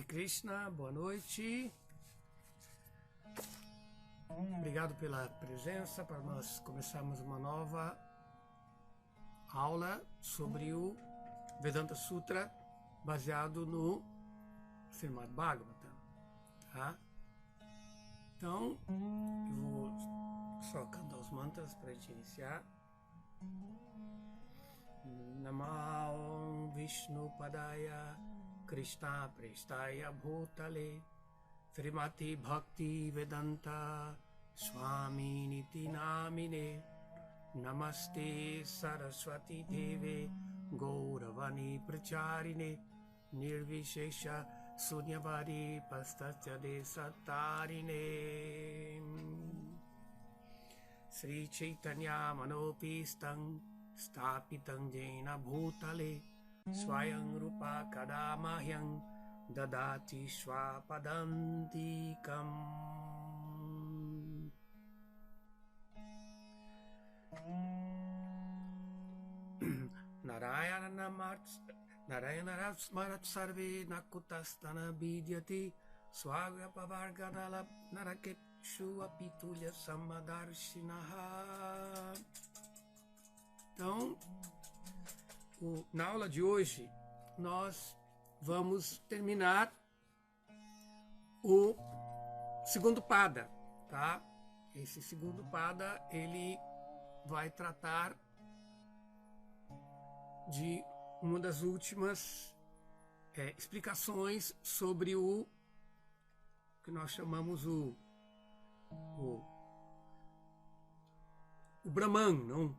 Krishna, boa noite. Obrigado pela presença para nós começarmos uma nova aula sobre o Vedanta Sutra baseado no Srimad Bhagavatam, tá? Então, eu vou só cantar os mantras para a gente iniciar. Namah Vishnu Padaya Krishna Prestaya Bhutale Srimati Bhakti Vedanta Swami Niti Namine Namaste Saraswati Deve Gauravani Pracharine Nirvishesha Sunyavari Pastasya Desatarine Sri Chaitanya Manopistam Stapitam Jena Bhutale Swayam Rupa Kadamahyam Dadati Swapadantikam. Narayana Smarat Sarve Nakutastana Bidyati Swagapavargadala Naraketshu Apitulya Samadarshinaha. Então, na aula de hoje, nós vamos terminar o segundo pada, tá? Esse segundo pada, ele vai tratar de uma das últimas explicações sobre o que nós chamamos o Brahman, não?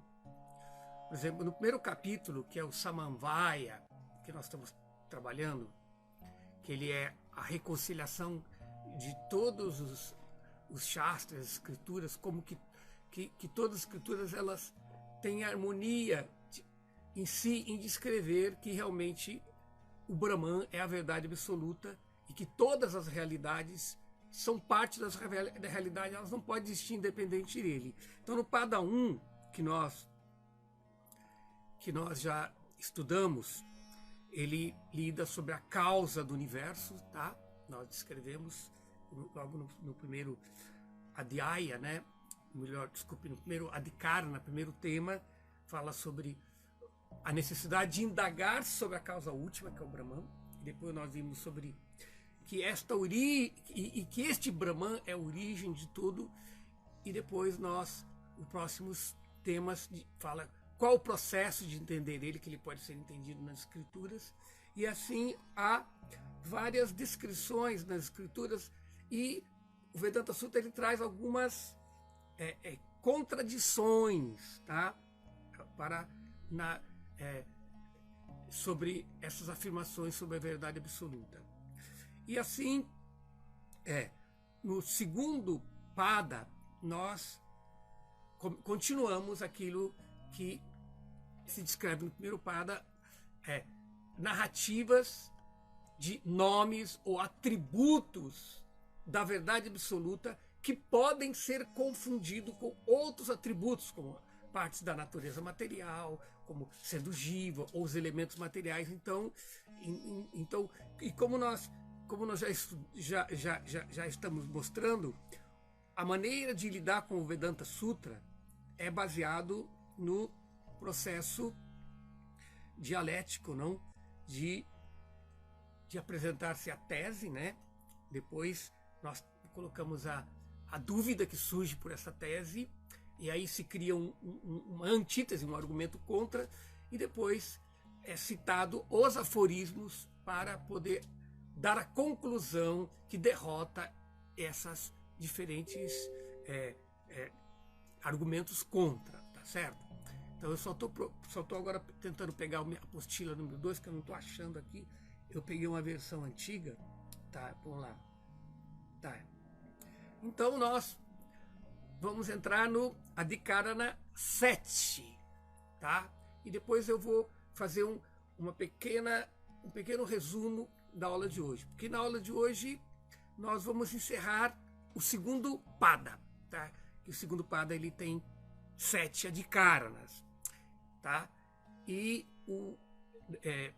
Por exemplo, no primeiro capítulo, que é o Samamvaya, que nós estamos trabalhando, que ele é a reconciliação de todos os shastras, as escrituras, como que todas as escrituras elas têm harmonia em si, em descrever que realmente o Brahman é a verdade absoluta e que todas as realidades são parte da realidade, elas não podem existir independente dele. Então, no Pada 1, que nós já estudamos, ele lida sobre a causa do universo, tá? Nós descrevemos logo no primeiro Adhyaya, né? No primeiro Adhikarana, primeiro tema, fala sobre a necessidade de indagar sobre a causa última, que é o Brahman. E depois nós vimos sobre que que este Brahman é a origem de tudo. E depois os próximos temas fala qual o processo de entender ele, que ele pode ser entendido nas escrituras. E assim há várias descrições nas escrituras, e o Vedanta Sutra ele traz algumas contradições, tá? Sobre essas afirmações sobre a verdade absoluta. E assim, no segundo pada, nós continuamos aquilo que se descreve no primeiro pada, narrativas de nomes ou atributos da verdade absoluta que podem ser confundidos com outros atributos, como partes da natureza material, como sendo jiva, ou os elementos materiais. Então, e como nós já estamos mostrando, a maneira de lidar com o Vedanta Sutra é baseado no processo dialético, não? De apresentar-se a tese, né? Depois nós colocamos a dúvida que surge por essa tese, e aí se cria uma antítese, um argumento contra, e depois é citado os aforismos para poder dar a conclusão que derrota essas diferentes argumentos contra, tá certo? Então eu só tô agora tentando pegar a minha apostila número 2, que eu não estou achando aqui. Eu peguei uma versão antiga, tá? Vamos lá. Tá. Então nós vamos entrar no Adhikarana 7, tá? E depois eu vou fazer um pequeno resumo da aula de hoje. Porque na aula de hoje nós vamos encerrar o segundo pada, tá? Que o segundo pada ele tem 7 adhikaranas, tá? E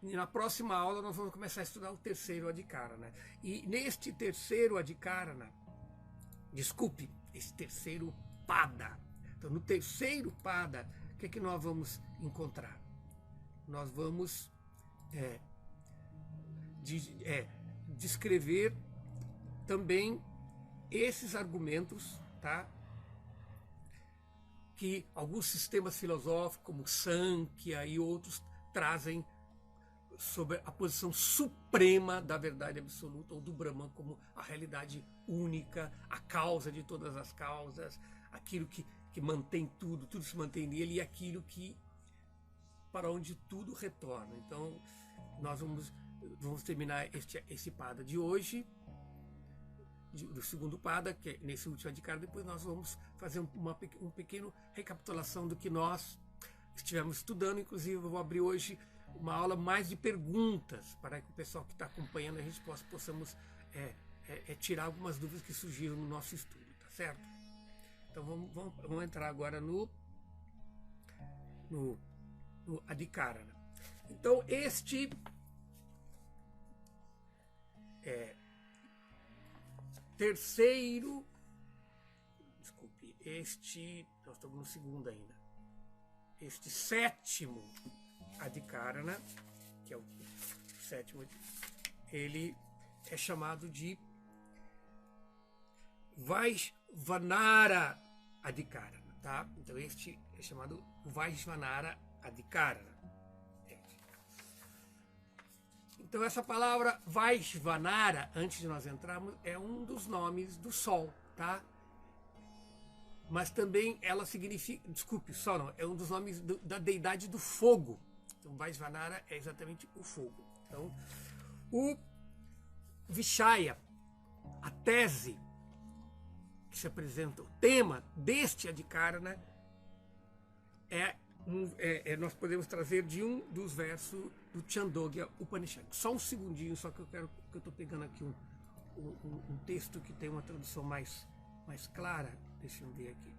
na próxima aula nós vamos começar a estudar o terceiro Adhikarana. E neste terceiro Adhikarana, desculpe, esse terceiro Pada. Então, no terceiro Pada, o que é que nós vamos encontrar? Nós vamos descrever também esses argumentos, tá? Que alguns sistemas filosóficos, como Sankhya e outros, trazem sobre a posição suprema da verdade absoluta, ou do Brahman como a realidade única, a causa de todas as causas, aquilo que mantém tudo, tudo se mantém nele, e aquilo que para onde tudo retorna. Então, nós vamos terminar esse Pada de hoje, do segundo Pada, que é nesse último Adhikarana. Depois nós vamos fazer uma pequena recapitulação do que nós estivemos estudando. Inclusive, eu vou abrir hoje uma aula mais de perguntas, para que o pessoal que está acompanhando a gente possamos tirar algumas dúvidas que surgiram no nosso estudo, tá certo? Então vamos entrar agora no Adhikarana. Então este terceiro, desculpe, nós estamos no segundo ainda, este sétimo Adhikarana, que é o sétimo, ele é chamado de Vaishvanara Adhikarana, tá? Então este é chamado Vaishvanara Adhikarana. Então essa palavra Vaishvanara, antes de nós entrarmos, é um dos nomes do Sol, tá? Mas também ela significa, desculpe, Sol não, é um dos nomes da deidade do fogo. Então Vaishvanara é exatamente o fogo. Então o Vishaya, a tese que se apresenta, o tema deste Adhikarana nós podemos trazer de um dos versos do Chandogya Upanishad. Só um segundinho, só que eu estou pegando aqui um texto que tem uma tradução mais clara. Deixa eu ver aqui.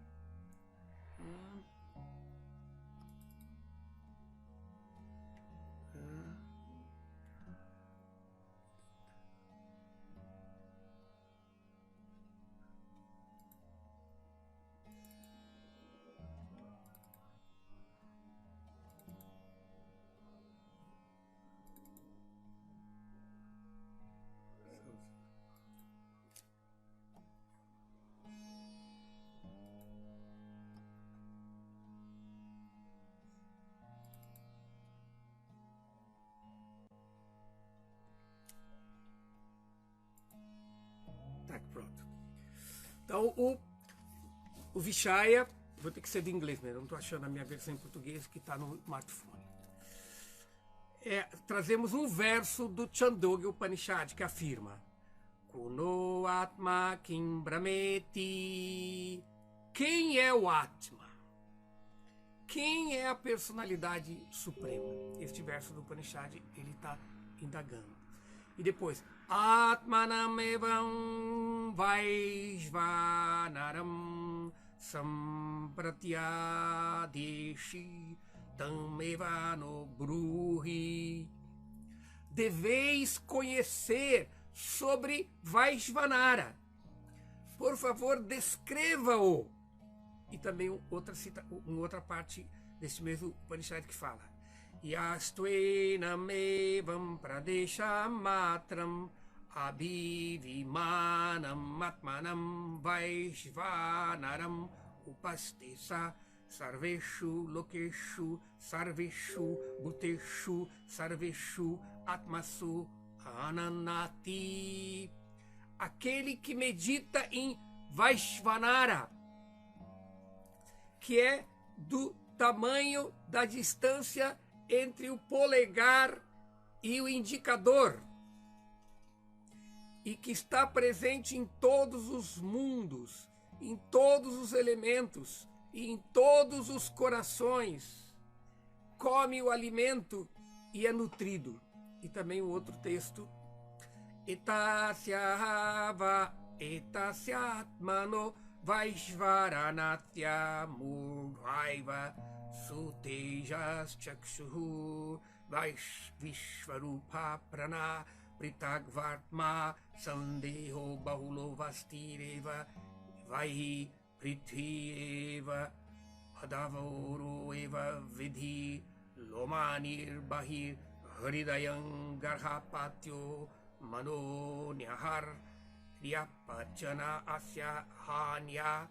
Tá, pronto. Então o Vishaya, vou ter que ser de inglês mesmo, não estou achando a minha versão em português que está no smartphone. Trazemos um verso do Chandogya Upanishad que afirma: Kuno Atma Kim Brahmeti. Quem é o Atma? Quem é a personalidade suprema? Este verso do Upanishad, ele está indagando. E depois, Atmanam evam Vaishvanaram Sampratyadeshi Tamevano Bruhi. Deveis conhecer sobre Vaishvanara. Por favor, descreva-o. E também outra parte desse mesmo Upanishad que fala: Yastuenam evam pradesha matram abhivimanam atmanam vaishvanaram upastesa sarveshu lokeshu sarveshu bhuteshu sarveshu atmasu ananati. Aquele que medita em Vaishvanara, que é do tamanho da distância entre o polegar e o indicador, e que está presente em todos os mundos, em todos os elementos e em todos os corações, come o alimento e é nutrido. E também o outro texto: Etasyahava etasyatmano Vaishvaranatya murhaiva sutejas chakshuhu Vishvarupa Prana Pritagvartma Sandeho Bahulo Vastireva Vai Prithvi Eva Hadavoro Eva Vidhi Lomanir Bahir Hridayam Garhapatyo Mano Nyahar Ryapachana Asya Hanya.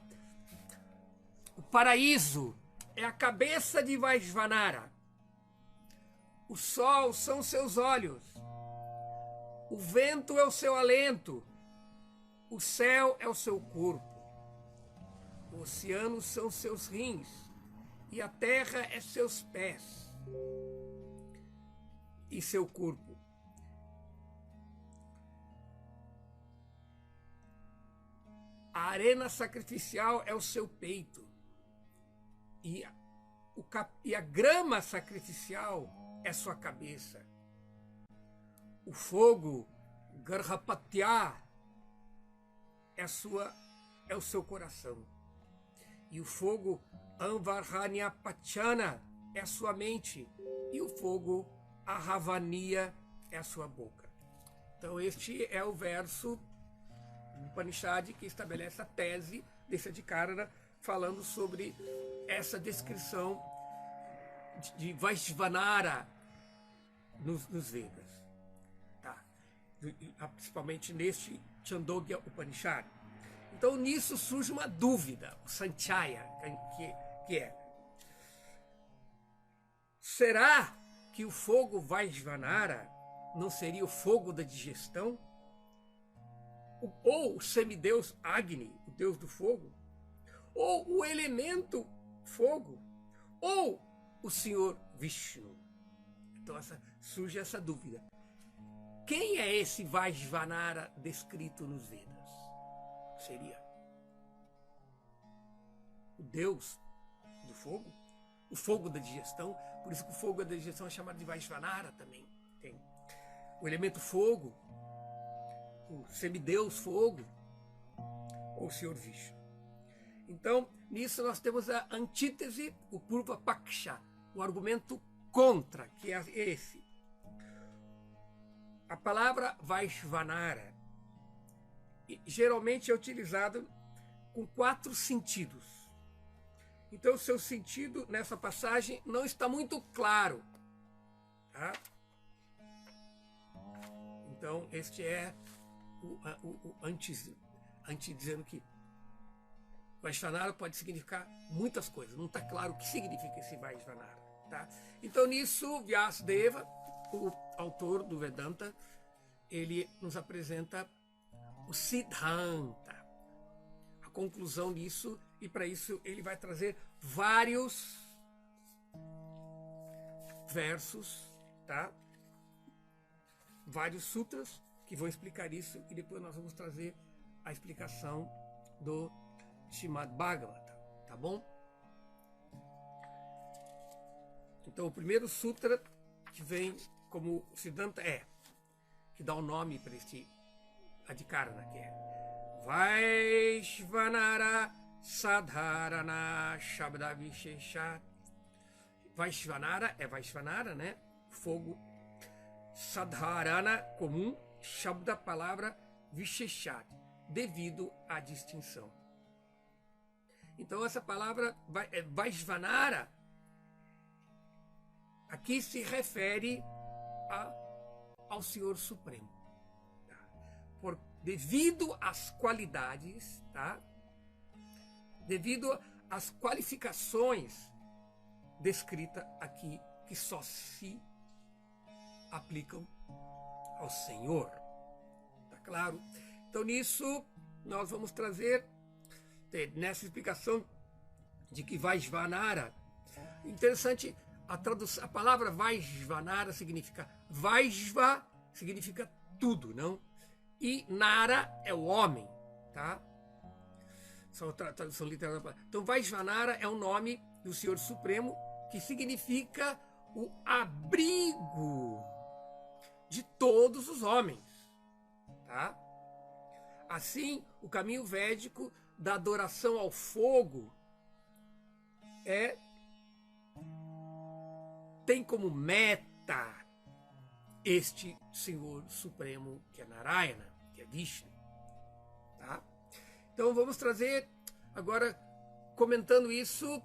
O paraíso é a cabeça de Vaishvanara. O sol são seus olhos. O vento é o seu alento. O céu é o seu corpo. O oceano são seus rins. E a terra é seus pés. E seu corpo. A arena sacrificial é o seu peito. E a grama sacrificial é sua cabeça. O fogo, Garhapatya, é o seu coração. E o fogo, Anvarhanyapachana, é a sua mente. E o fogo, Ahavaniya, é a sua boca. Então este é o verso do Upanishad que estabelece a tese desse Adhikara, falando sobre essa descrição de Vaishvanara nos Vedas, tá? Principalmente neste Chandogya Upanishad. Então nisso surge uma dúvida, o Sanchaya, que é: será que o fogo Vaishvanara não seria o fogo da digestão? Ou o semideus Agni, o deus do fogo? Ou o elemento fogo? Ou o Senhor Vishnu? Então surge essa dúvida. Quem é esse Vaishvanara descrito nos Vedas? Seria o deus do fogo? O fogo da digestão? Por isso que o fogo da digestão é chamado de Vaishvanara também. Tem o elemento fogo, o semideus fogo, ou o Senhor Vishnu. Então, nisso nós temos a antítese, o Purva Paksha, o argumento contra, que é esse. A palavra Vaishvanara geralmente é utilizada com 4 sentidos. Então, o seu sentido nessa passagem não está muito claro, tá? Então, este é o antes dizendo que Vaishvanara pode significar muitas coisas. Não está claro o que significa esse Vaishvanara, tá? Então, nisso, Vyasadeva, o autor do Vedanta, ele nos apresenta o Siddhanta, a conclusão disso, e para isso ele vai trazer vários versos, tá? Vários sutras que vão explicar isso, e depois nós vamos trazer a explicação do Srimad Bhagavata, tá bom? Então o primeiro sutra que vem como Siddhanta que dá o nome para este Adhikarana, que é Vaishvanara Sadharana Shabda Visheshat. Vaishvanara é Vaishvanara, né? Fogo. Sadharana, comum. Shabda, palavra. Visheshat, devido à distinção. Então essa palavra Vaishvanara aqui se refere ao Senhor Supremo, tá? Devido às qualidades, tá? Devido às qualificações descritas aqui, que só se aplicam ao Senhor, tá claro? Então nisso nós vamos trazer, nessa explicação de que Vaishvanara, interessante, a palavra Vaishvanara significa, Vaishva significa tudo, não? E Nara é o homem, tá? Só a tradução literal da palavra. Então Vaishvanara é o nome do Senhor Supremo, que significa o abrigo de todos os homens, tá? Assim, o caminho védico da adoração ao fogo tem como meta aceita este Senhor Supremo, que é Narayana, que é Vishnu. Tá? Então vamos trazer, agora comentando isso,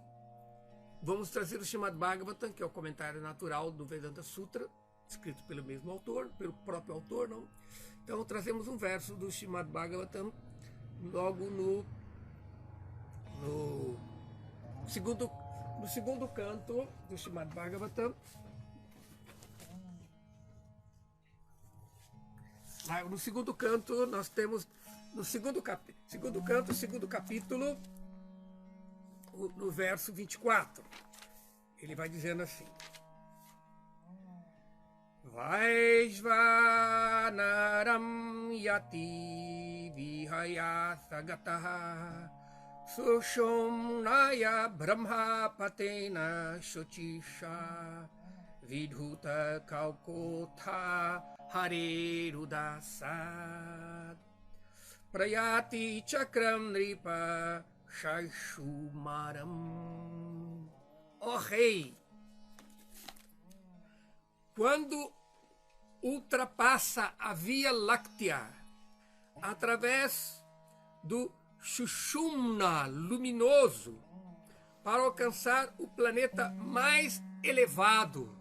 vamos trazer o Srimad Bhagavatam, que é o comentário natural do Vedanta Sutra, escrito pelo mesmo autor, pelo próprio autor, não? Então trazemos um verso do Srimad Bhagavatam logo no segundo canto do Srimad Bhagavatam. No segundo canto nós temos, no segundo capítulo, no verso 24, ele vai dizendo assim: Vaishvanaram yati vihaya sagataha sushumnaya brahmapatena shuchisha vidhuta kaukotha harirudasad prayati chakram nripa shaishumaram. Ó rei, quando ultrapassa a Via Láctea através do Sushumna luminoso para alcançar o planeta mais elevado,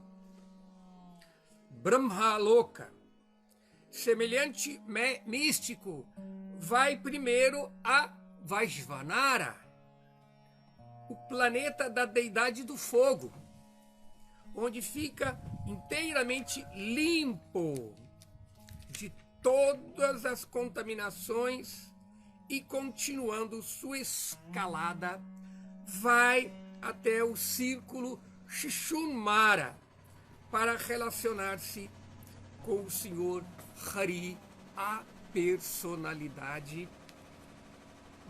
Brahmaloka, semelhante místico, vai primeiro a Vaishvanara, o planeta da deidade do fogo, onde fica inteiramente limpo de todas as contaminações e, continuando sua escalada, vai até o círculo Shishunmara para relacionar-se com o Senhor Hari, a personalidade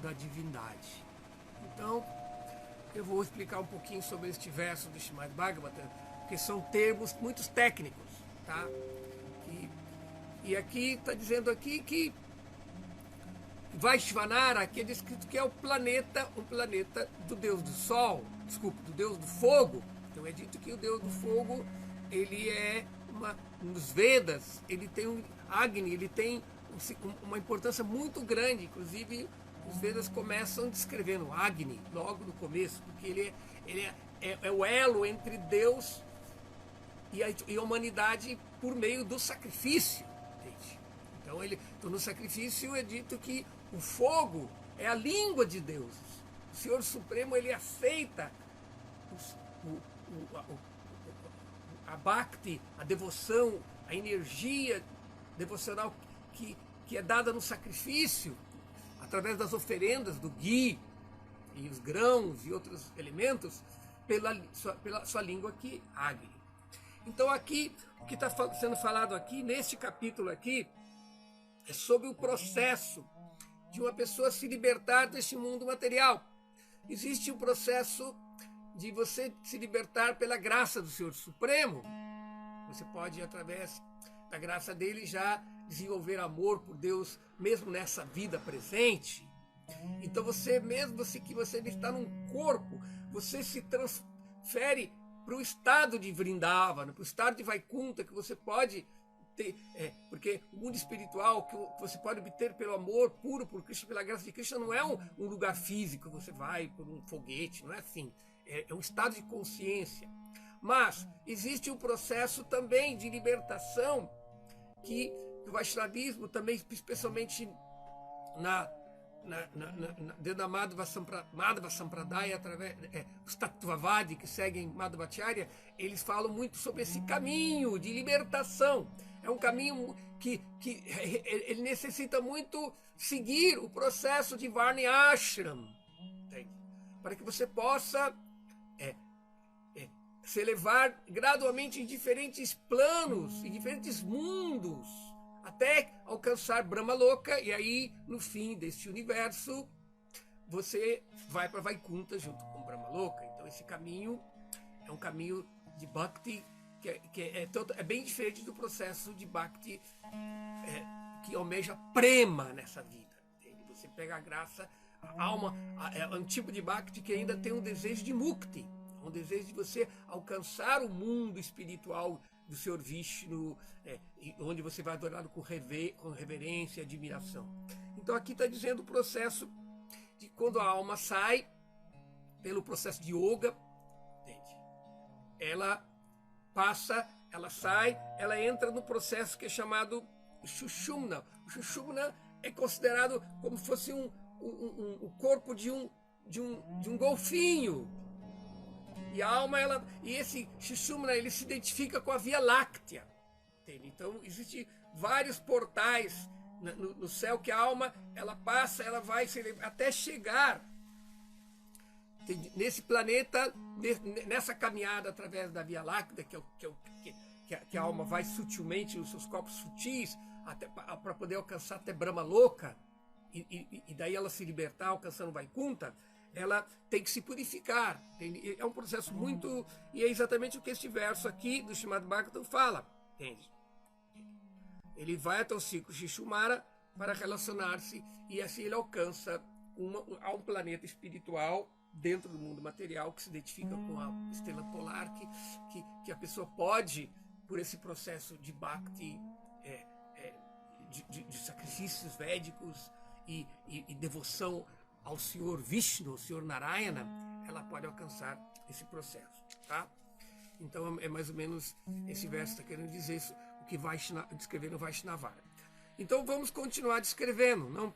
da divindade. Então, eu vou explicar um pouquinho sobre este verso do Srimad Bhagavatam, porque são termos muito técnicos, tá? E aqui está dizendo aqui que Vaishvanara, aqui é descrito que é um planeta do Deus do Sol, do Deus do Fogo. Então é dito que o Deus do Fogo, ele é nos Vedas, ele tem um Agni, ele tem uma importância muito grande. Inclusive, os Vedas começam descrevendo Agni logo no começo, porque ele é o elo entre Deus e a humanidade por meio do sacrifício. Entende? Então no sacrifício é dito que o fogo é a língua de Deus. O Senhor Supremo, ele aceita a bhakti, a devoção, a energia devocional que é dada no sacrifício, através das oferendas do ghee e os grãos e outros elementos, pela sua língua aqui, Agni. Então aqui, o que está sendo falado aqui, neste capítulo aqui, é sobre o processo de uma pessoa se libertar deste mundo material. Existe um processo de você se libertar pela graça do Senhor Supremo. Você pode, através da graça dele, já desenvolver amor por Deus, mesmo nessa vida presente. Então que você está num corpo, você se transfere para o estado de Vrindavana, para o estado de Vaikunta, que você pode ter, porque o mundo espiritual que você pode obter pelo amor puro por Krishna, pela graça de Krishna, não é um lugar físico, você vai por um foguete, não é assim. É um estado de consciência. Mas existe um processo também de libertação que o Vaishnavismo também, especialmente dentro da Madhva Sampradaya, através os Tattvavadi que seguem Madhvacharya, eles falam muito sobre esse caminho de libertação. É um caminho que ele necessita muito seguir o processo de Varna Ashram, para que você possa se elevar gradualmente em diferentes planos, em diferentes mundos, até alcançar Brahmaloka, e aí, no fim deste universo, você vai para Vaikunta junto com Brahmaloka. Então esse caminho é um caminho de Bhakti que é bem diferente do processo de Bhakti que almeja prema nessa vida. Entende? Você pega a graça, a alma, é um tipo de Bhakti que ainda tem um desejo de Mukti, um desejo de você alcançar o mundo espiritual do Senhor Vishnu, onde você vai adorá-lo com reverência e admiração. Então aqui está dizendo o processo de quando a alma sai pelo processo de yoga, entende? Ela passa, ela sai, ela entra no processo que é chamado Sushumna. O Sushumna é considerado como se fosse o corpo de um golfinho. E a alma, e esse Sushumna, ele se identifica com a Via Láctea. Entende? Então, existem vários portais no céu que a alma, ela passa, ela vai até chegar nesse planeta, nessa caminhada através da Via Láctea, que a alma vai sutilmente nos seus corpos sutis, para poder alcançar até Brahma Loka, e daí ela se libertar, alcançando Vaikuntha, ela tem que se purificar. Entende? É um processo muito... E é exatamente o que este verso aqui do Srimad Bhagavatam fala. Entende? Ele vai até o ciclo Shishumara para relacionar-se, e assim ele alcança um planeta espiritual dentro do mundo material que se identifica com a estrela polar, que a pessoa pode, por esse processo de Bhakti, de sacrifícios védicos e devoção ao Senhor Vishnu, ao Senhor Narayana, ela pode alcançar esse processo, tá? Então é mais ou menos esse verso está querendo dizer isso, o que vai descrever no Vaishnavara. Então vamos continuar descrevendo, não?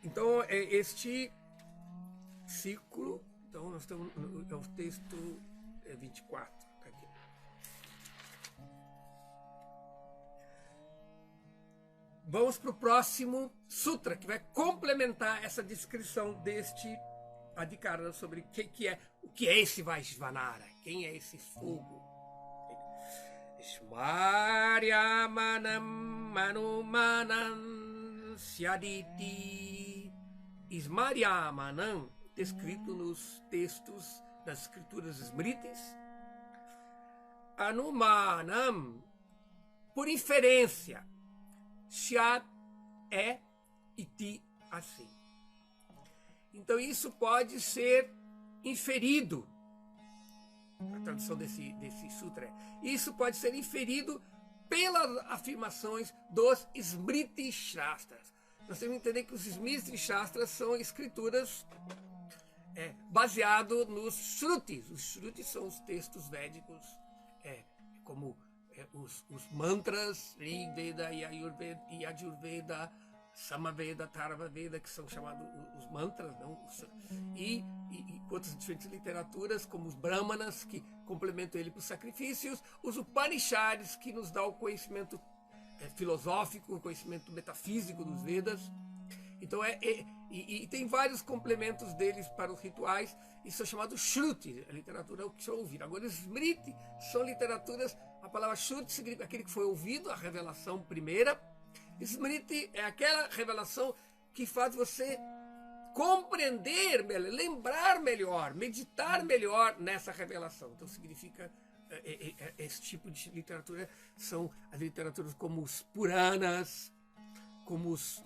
Então é este ciclo, então nós estamos no texto 24, tá aqui. Vamos para o próximo sutra, que vai complementar essa descrição deste Adhikara sobre o que é esse Vaishvanara, quem é esse fogo. Smaryamanam manumanam syaditi. Smaryamanam, descrito nos textos das escrituras Smritis. Anumanam, por inferência. Syad é iti, assim. Então isso pode ser inferido. A tradução desse sutra é: isso pode ser inferido pelas afirmações dos Smriti Shastras. Nós temos que entender que os Smriti Shastras são escrituras baseadas nos Shrutis. Os Shrutis são os textos védicos, como os mantras, Rig Veda, Yajurveda, Samaveda, Tharvaveda, que são chamados os mantras, não? E outras diferentes literaturas, como os Brahmanas, que complementam ele para os sacrifícios, os Upanishads, que nos dá o conhecimento filosófico, o conhecimento metafísico dos Vedas. Então e tem vários complementos deles para os rituais, e são chamados Shruti, a literatura é o que se ouvir. Agora, os Smriti são literaturas, a palavra Shruti significa aquele que foi ouvido, a revelação primeira. Smriti é aquela revelação que faz você compreender melhor, lembrar melhor, meditar melhor nessa revelação. Então significa, esse tipo de literatura são as literaturas como os Puranas, como os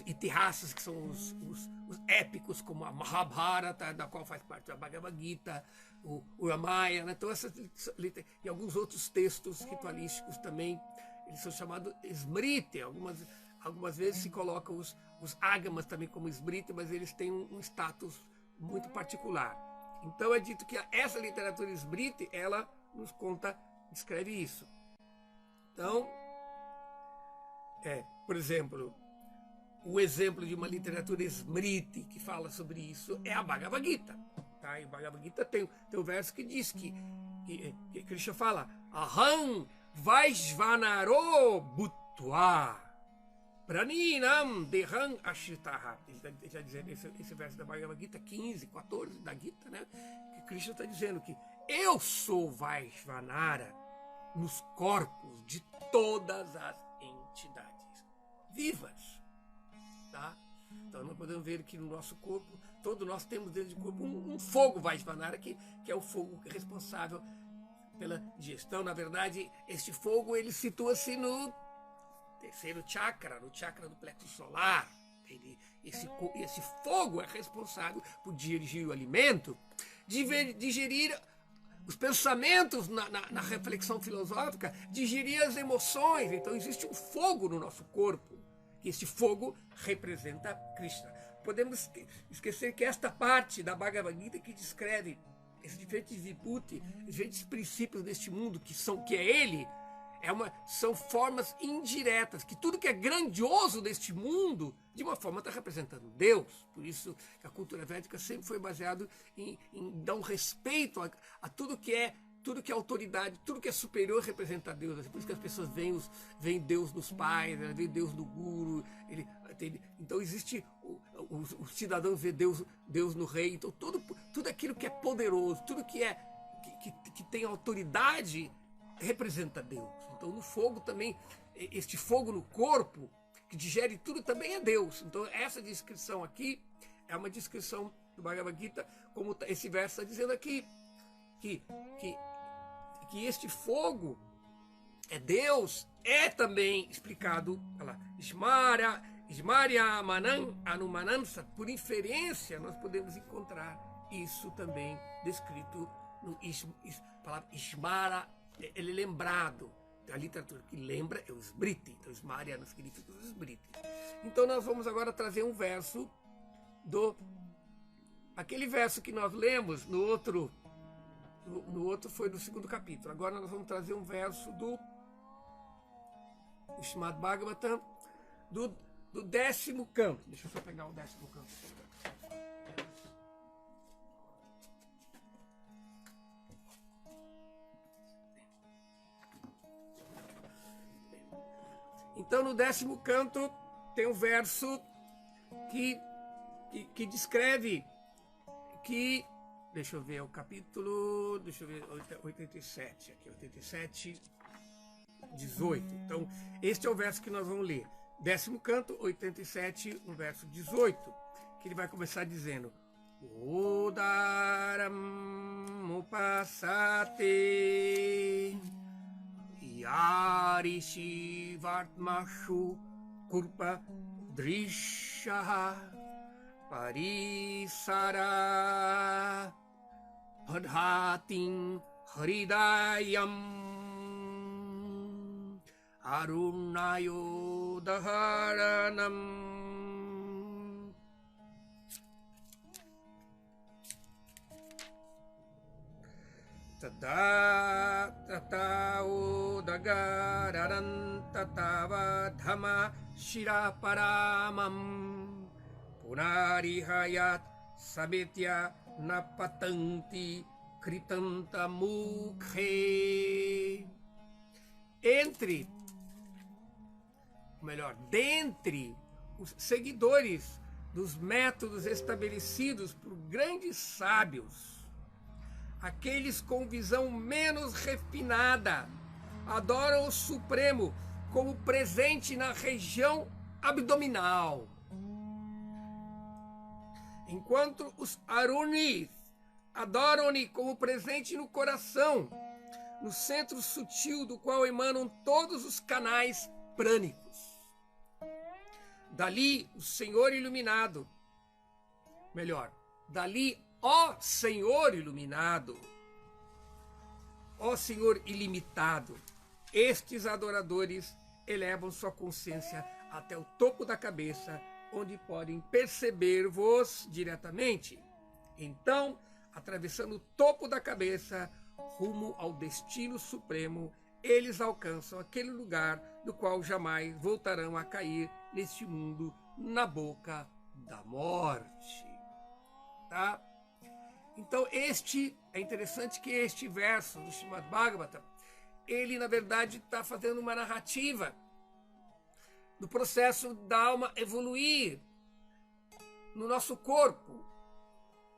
Itihasas, que são os épicos, como a Mahabharata, da qual faz parte a Bhagavad Gita, o Ramayana, então e alguns outros textos ritualísticos também, eles são chamados Smriti. Algumas vezes se colocam os Agamas também como Smriti, mas eles têm um status muito particular. Então é dito que essa literatura Smriti, ela nos descreve isso. Então, por exemplo, o exemplo de uma literatura Smriti que fala sobre isso é a Bhagavad Gita. Tá? E o Bhagavad Gita tem um verso que diz que Krishna fala: Aham Vaishvanaro Bhutva Praninam Deham Ashitaha. Já dizendo esse verso da Bhagavad Gita 15, 14 da Gita, né? Que Krishna está dizendo que eu sou Vaishvanara nos corpos de todas as entidades vivas. Tá? Então nós podemos ver que no nosso corpo, todos nós temos dentro do corpo um fogo Vaishvanara, que é o fogo responsável pela digestão. Na verdade, este fogo ele situa-se no terceiro chakra, no chakra do plexo solar. Esse fogo é responsável por digerir o alimento, digerir os pensamentos na reflexão filosófica, digerir as emoções. Então existe um fogo no nosso corpo, e esse fogo representa Krishna. Podemos esquecer que esta parte da Bhagavad Gita que descreve esses diferentes vibhuti, diferentes princípios deste mundo que é ele, são formas indiretas, que tudo que é grandioso deste mundo, de uma forma está representando Deus. Por isso que a cultura védica sempre foi baseada em dar um respeito a tudo que é autoridade, tudo que é superior representa Deus. Por isso que as pessoas veem Deus nos pais, veem Deus no guru. Então existe o cidadão vê Deus no rei. Então tudo aquilo que é poderoso, tudo que tem autoridade representa Deus. Então no fogo também, este fogo no corpo que digere tudo também é Deus. Então essa descrição aqui é uma descrição do Bhagavad Gita, como esse verso está dizendo aqui, que este fogo é Deus, é também explicado, olha lá, Ismarya Manan Anumanansa, por inferência nós podemos encontrar isso também descrito no palavra Ismara, ele é lembrado. A literatura que lembra é o Smriti, então Ismarya não significa os Smriti. Então nós vamos agora trazer um verso aquele verso que nós lemos no outro foi do 2º capítulo. Agora nós vamos trazer um verso do Srimad Bhagavatam, do 10º canto. Deixa eu só pegar o 10º canto. Então no 10º canto tem um verso que descreve que, deixa eu ver o capítulo, 87, aqui, 87, 18. Então, este é o verso que nós vamos ler. 10º canto, 87, um verso 18, que ele vai começar dizendo: Odaram upasate yarishi vartmashu kurpa drishaha parisara padhatim haridayam arunayo daharanam. Tatao dagararan tatavadhama shiraparamam punarihayat sabetya napatanti kritanta mukhe. Dentre os seguidores dos métodos estabelecidos por grandes sábios, aqueles com visão menos refinada adoram o Supremo como presente na região abdominal, enquanto os Arunis adoram-lhe como presente no coração, no centro sutil do qual emanam todos os canais prânicos. Dali o Senhor iluminado, ó Senhor iluminado, ó Senhor ilimitado, estes adoradores elevam sua consciência até o topo da cabeça, onde podem perceber-vos diretamente. Então, atravessando o topo da cabeça, rumo ao destino supremo, eles alcançam aquele lugar do qual jamais voltarão a cair neste mundo, na boca da morte. Tá? Então é interessante que este verso do Srimad Bhagavatam, ele na verdade está fazendo uma narrativa do processo da alma evoluir no nosso corpo,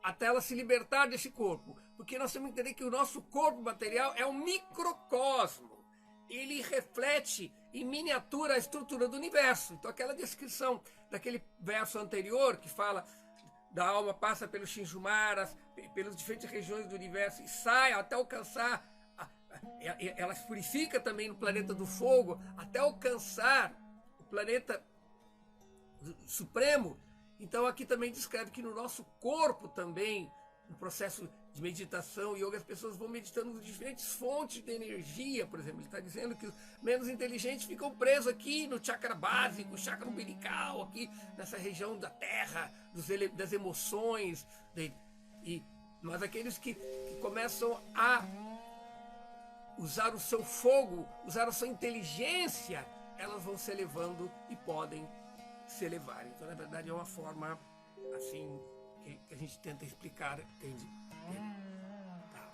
até ela se libertar desse corpo. Porque nós temos que entender que o nosso corpo material é um microcosmo. Ele reflete em miniatura a estrutura do universo. Então aquela descrição daquele verso anterior que fala da alma passa pelos Shinjumaras, pelas diferentes regiões do universo e sai até alcançar, ela se purifica também no planeta do fogo, até alcançar o planeta supremo. Então aqui também descreve que no nosso corpo também, no processo de meditação, yoga, as pessoas vão meditando em diferentes fontes de energia, por exemplo. Ele está dizendo que os menos inteligentes ficam presos aqui no chakra básico, chakra umbilical, aqui nessa região da terra, das emoções, mas aqueles que começam a usar o seu fogo, usar a sua inteligência, elas vão se elevando e podem se elevar. Então, na verdade, é uma forma assim que a gente tenta explicar, entende? Tá.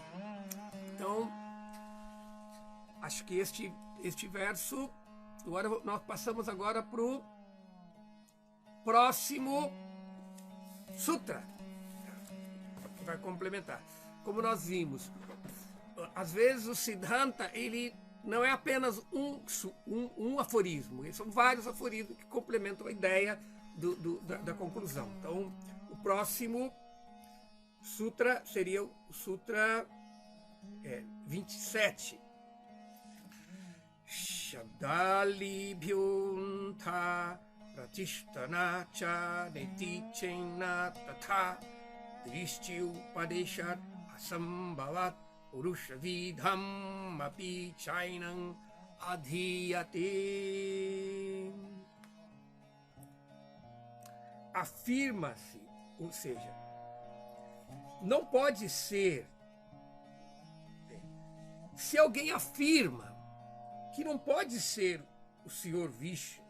Então, acho que este verso, agora nós passamos agora para o próximo sutra, que vai complementar. Como nós vimos, às vezes o Siddhanta, ele não é apenas um aforismo, são vários aforismos que complementam a ideia da conclusão. Então, o próximo sutra seria o Sutra 27. Shabdali bhyunta pratishtana cha netichena tatha drishti upadeshat asambhavat purusha vidham api chainam adhiyate. Afirma-se, ou seja, não pode ser. Se alguém afirma que não pode ser o Senhor Vishnu,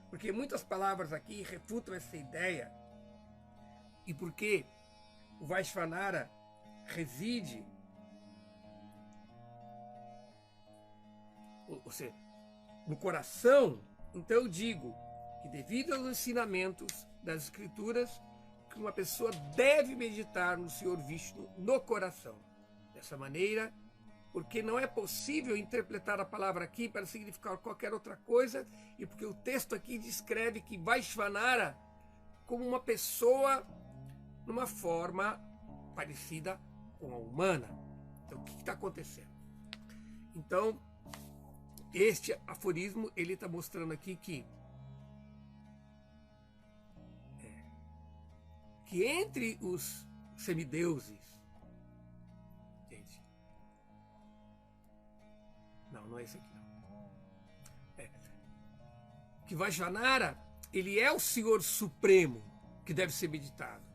porque muitas palavras aqui refutam essa ideia, e porque o Vaishvanara reside, ou seja, no coração, então eu digo que devido aos ensinamentos das Escrituras, que uma pessoa deve meditar no Senhor Vishnu no coração. Dessa maneira, porque não é possível interpretar a palavra aqui para significar qualquer outra coisa, e porque o texto aqui descreve que Vaishvanara como uma pessoa numa forma parecida com a humana. Então, o que está acontecendo? Então, este aforismo, ele está mostrando aqui que entre os semideuses, gente, não é esse aqui, não. Que Vaishvanara, ele é o Senhor Supremo que deve ser meditado,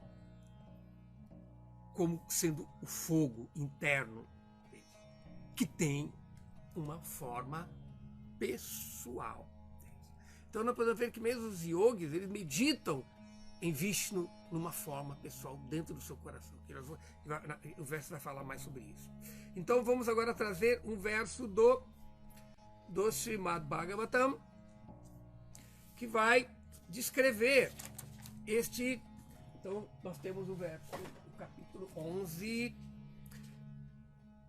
como sendo o fogo interno, que tem uma forma pessoal. Então nós podemos ver que mesmo os yogis, eles meditam em Vishnu numa forma pessoal, dentro do seu coração. O verso vai falar mais sobre isso. Então vamos agora trazer um verso do Srimad Bhagavatam, que vai descrever este. Então nós temos o verso, o capítulo 11,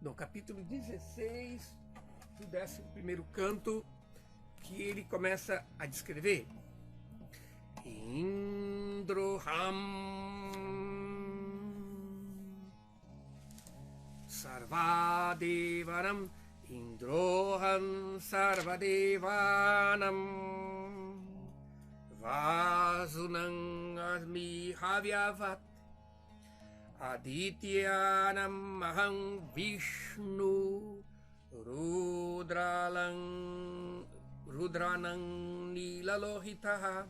não, capítulo 16 do 11º canto, que ele começa a descrever. Indroham Sarvadevanam Indroham Sarvadevanam Vasunam Asmi Havyavat Adityanam Aham Vishnu Rudranam Nilalohitaha.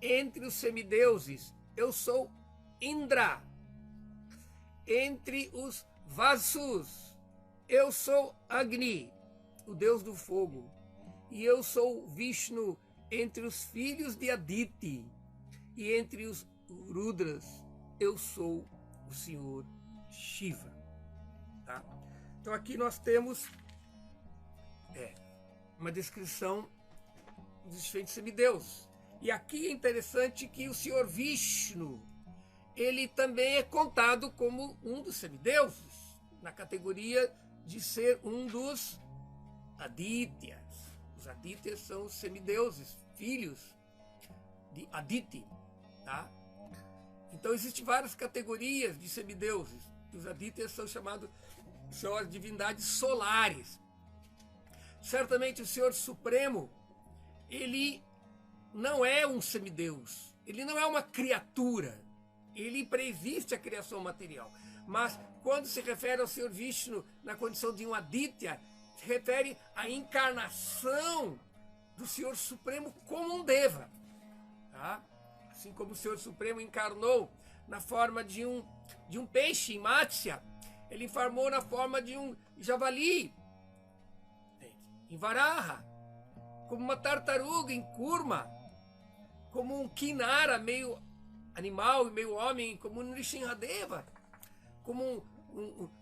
Entre os semideuses, eu sou Indra. Entre os Vasus, eu sou Agni, o deus do fogo. E eu sou Vishnu entre os filhos de Aditi. E entre os Rudras, eu sou o Senhor Shiva. Tá? Então aqui nós temos uma descrição dos diferentes semideuses. E aqui é interessante que o Senhor Vishnu, ele também é contado como um dos semideuses, na categoria de ser um dos Adityas. Os Adityas são os semideuses, filhos de Aditi. Tá? Então existem várias categorias de semideuses. Os Adityas são as divindades solares. Certamente o Senhor Supremo, ele não é um semideus, ele não é uma criatura, ele preexiste a criação material, Mas quando se refere ao Senhor Vishnu na condição de um Aditya, se refere à encarnação do Senhor Supremo como um Deva. Tá? Assim como o Senhor Supremo encarnou na forma de um peixe em Matsya, ele encarnou na forma de um javali em Varaha, como uma tartaruga em Kurma, como um Kinara, meio animal e meio homem, como um Nrsimhadeva, como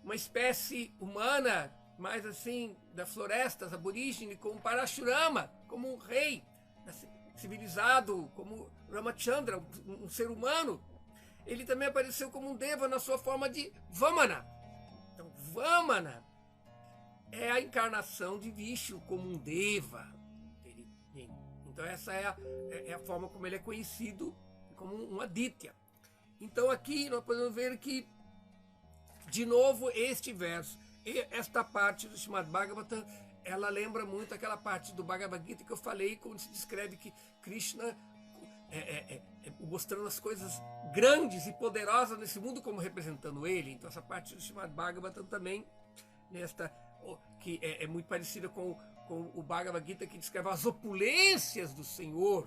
uma espécie humana, mais assim, das florestas aborígenes, como Parashurama, como um rei civilizado, como Ramachandra, um ser humano. Ele também apareceu como um Deva na sua forma de Vamana. Então, Vamana é a encarnação de Vishnu como um Deva. Então, essa é a forma como ele é conhecido, como um Aditya. Então, aqui nós podemos ver que, de novo, este verso, esta parte do Srimad Bhagavatam, ela lembra muito aquela parte do Bhagavad Gita que eu falei, quando se descreve que Krishna mostrando as coisas grandes e poderosas nesse mundo como representando ele. Então essa parte do Srimad Bhagavatam também, que é muito parecida com o Bhagavad Gita, que descreve as opulências do Senhor.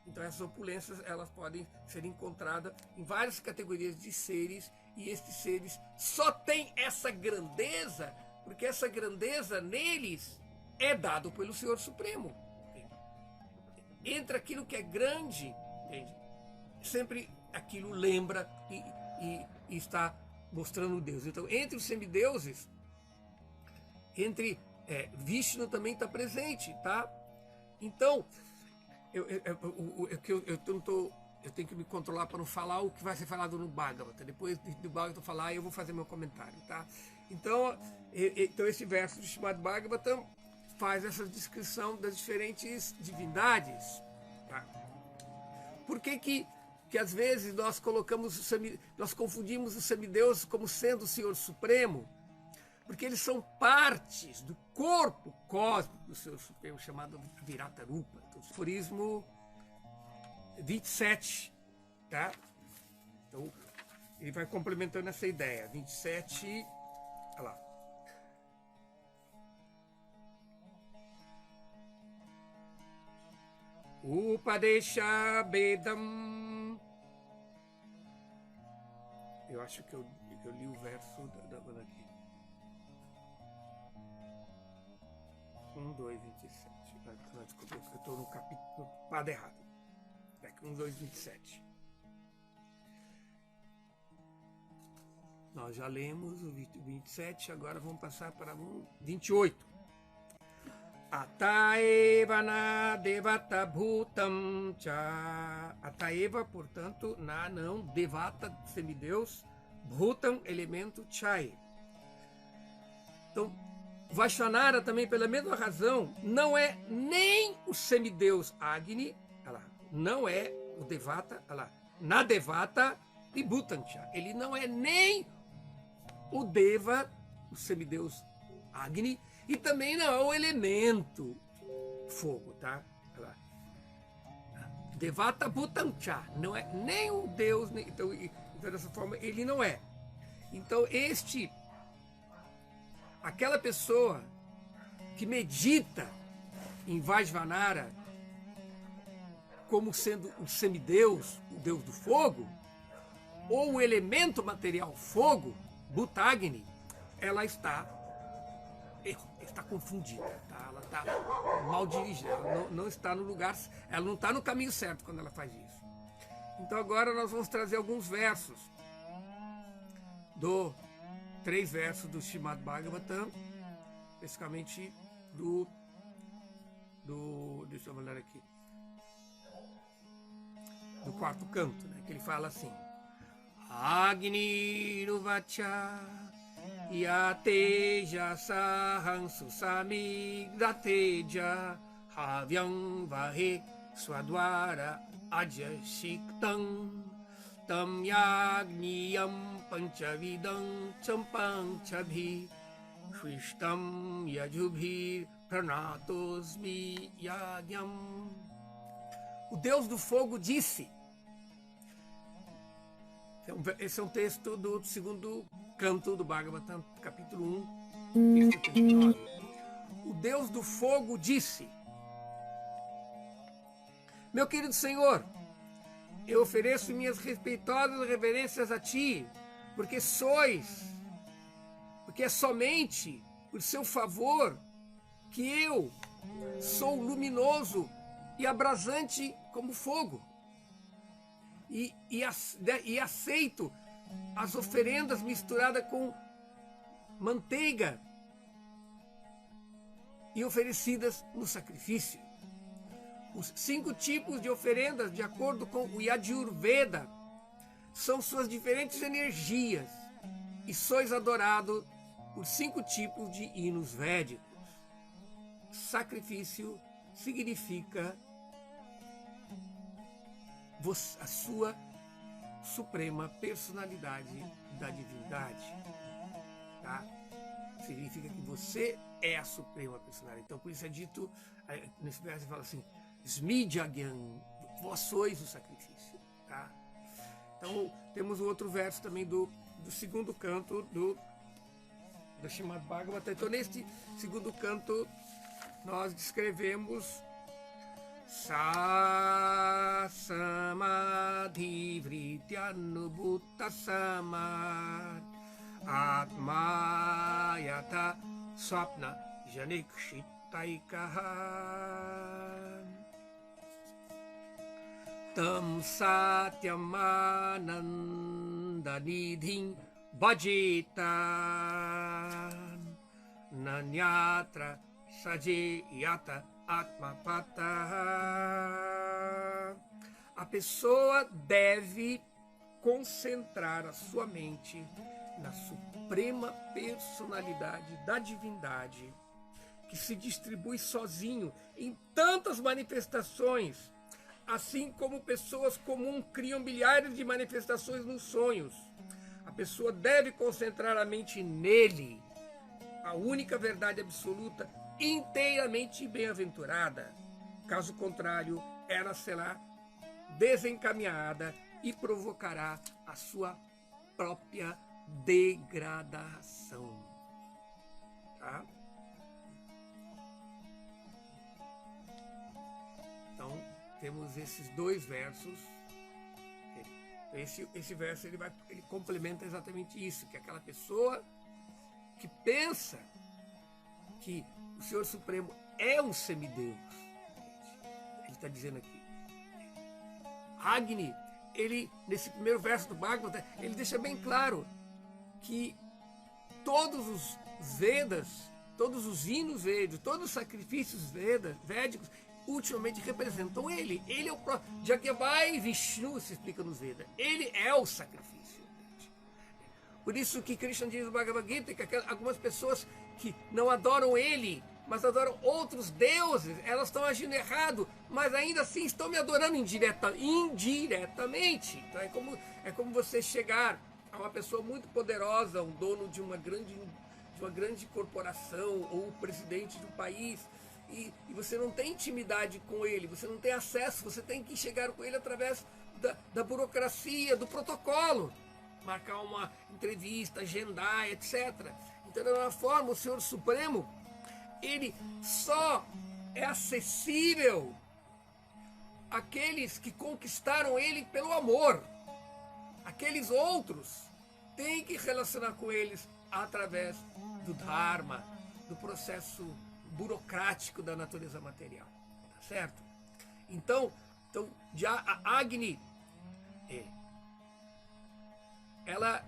Então essas opulências, elas podem ser encontradas em várias categorias de seres, e estes seres só têm essa grandeza porque essa grandeza neles é dado pelo Senhor Supremo. Entre aquilo que é grande, entende? Sempre aquilo lembra e está mostrando Deus. Então, entre os semideuses, Vishnu também está presente, tá? Então, eu tenho que me controlar para não falar o que vai ser falado no Bhagavata. Depois do Bhagavata falar, eu vou fazer meu comentário, tá? Então esse verso do Srimad Bhagavatam faz essa descrição das diferentes divindades. Tá? Por que às vezes nós confundimos os semideuses como sendo o Senhor Supremo? Porque eles são partes do corpo cósmico do Senhor Supremo, chamado Virata Rupa. Então, aforismo 27, tá? Então, ele vai complementando essa ideia. 27, olha lá. Upadesha Bedam. Eu acho que eu li o verso da aqui. 1, 2, 27. Desculpa, eu estou no capítulo quadro errado. 1, 2, 27. Nós já lemos o 27, agora vamos passar para o 28. Ataeva na devata bhutam cha. Ataeva, portanto, na não, devata, semideus, bhutam, elemento, chai. Então, Vaishvanara também, pela mesma razão, não é nem o semideus Agni, não é o Devata, na Devata e Bhutancha. Ele não é nem o Deva, o semideus Agni, e também não é o elemento fogo, tá? Devata Bhutancha, não é nem o Deus, então dessa forma ele não é. Então aquela pessoa que medita em Vaishvanara como sendo o semideus, o deus do fogo, ou o elemento material fogo, Bhutagni, ela está confundida, tá? Ela está mal dirigida, ela não está no lugar, ela não está no caminho certo quando ela faz isso. Então agora nós vamos trazer alguns versos, 3 versos do Srimad Bhagavatam, especificamente deixa eu olhar aqui, do 4º canto, né, que ele fala assim: Agni Ruvacha Yateja Sahansu Samigdateja Havyam Vahe Swadwara Ajashiktam Tam Yagniyam Panchavidam Champanchabi Shristam Yajubhir Pranatosmi Yagyam. O Deus do fogo disse, Esse é um texto do segundo canto do Bhagavatam, capítulo 1, versículo 39. O Deus do fogo disse: meu querido Senhor, eu ofereço minhas respeitosas reverências a ti, porque é somente por seu favor que eu sou luminoso e abrasante como fogo. E aceito as oferendas misturadas com manteiga e oferecidas no sacrifício. Os 5 tipos de oferendas, de acordo com o Yajurveda, são suas diferentes energias, e sois adorado por 5 tipos de hinos védicos. Sacrifício significa a sua suprema personalidade da divindade, tá? Significa que você é a suprema personalidade. Então, por isso é dito, nesse verso fala assim: Smidjagyan, vós sois o sacrifício, tá? Então, temos um outro verso também do segundo canto do Srimad Bhagavatam. Então, neste segundo canto, nós descrevemos Sa samadhi vrityanubhuta samad atmayata swapna janikshitaikaha tam satyamananda nidhim bhajetan nanyatra sajeyata atmapata. A pessoa deve concentrar a sua mente na suprema personalidade da divindade, que se distribui sozinho em tantas manifestações, assim como pessoas comuns criam milhares de manifestações nos sonhos. A pessoa deve concentrar a mente nele, a única verdade absoluta, inteiramente bem-aventurada. Caso contrário, ela será desencaminhada e provocará a sua própria degradação. Tá? Então, temos esses 2 versos. Esse verso ele complementa exatamente isso, que aquela pessoa que pensa que o Senhor Supremo é um semideus. Ele está dizendo aqui. Agni, ele, nesse primeiro verso do Bhagavatam, ele deixa bem claro que todos os Vedas, todos os hinos védicos, todos os sacrifícios védicos, ultimamente representam ele. Ele é o próprio. Jagyavai Vishnu, se explica nos Vedas. Ele é o sacrifício. Por isso que Krishna diz no Bhagavad Gita que algumas pessoas que não adoram ele, mas adoram outros deuses, elas estão agindo errado, mas ainda assim estão me adorando indiretamente. Então é como você chegar a uma pessoa muito poderosa, um dono de uma grande corporação ou o presidente do país, e você não tem intimidade com ele, você não tem acesso, você tem que chegar com ele através da burocracia, do protocolo, marcar uma entrevista, agendar, etc. Então, da mesma forma, o Senhor Supremo, ele só é acessível àqueles que conquistaram ele pelo amor. Aqueles outros têm que relacionar com eles através do Dharma, do processo burocrático da natureza material. Tá certo? Então a Agni,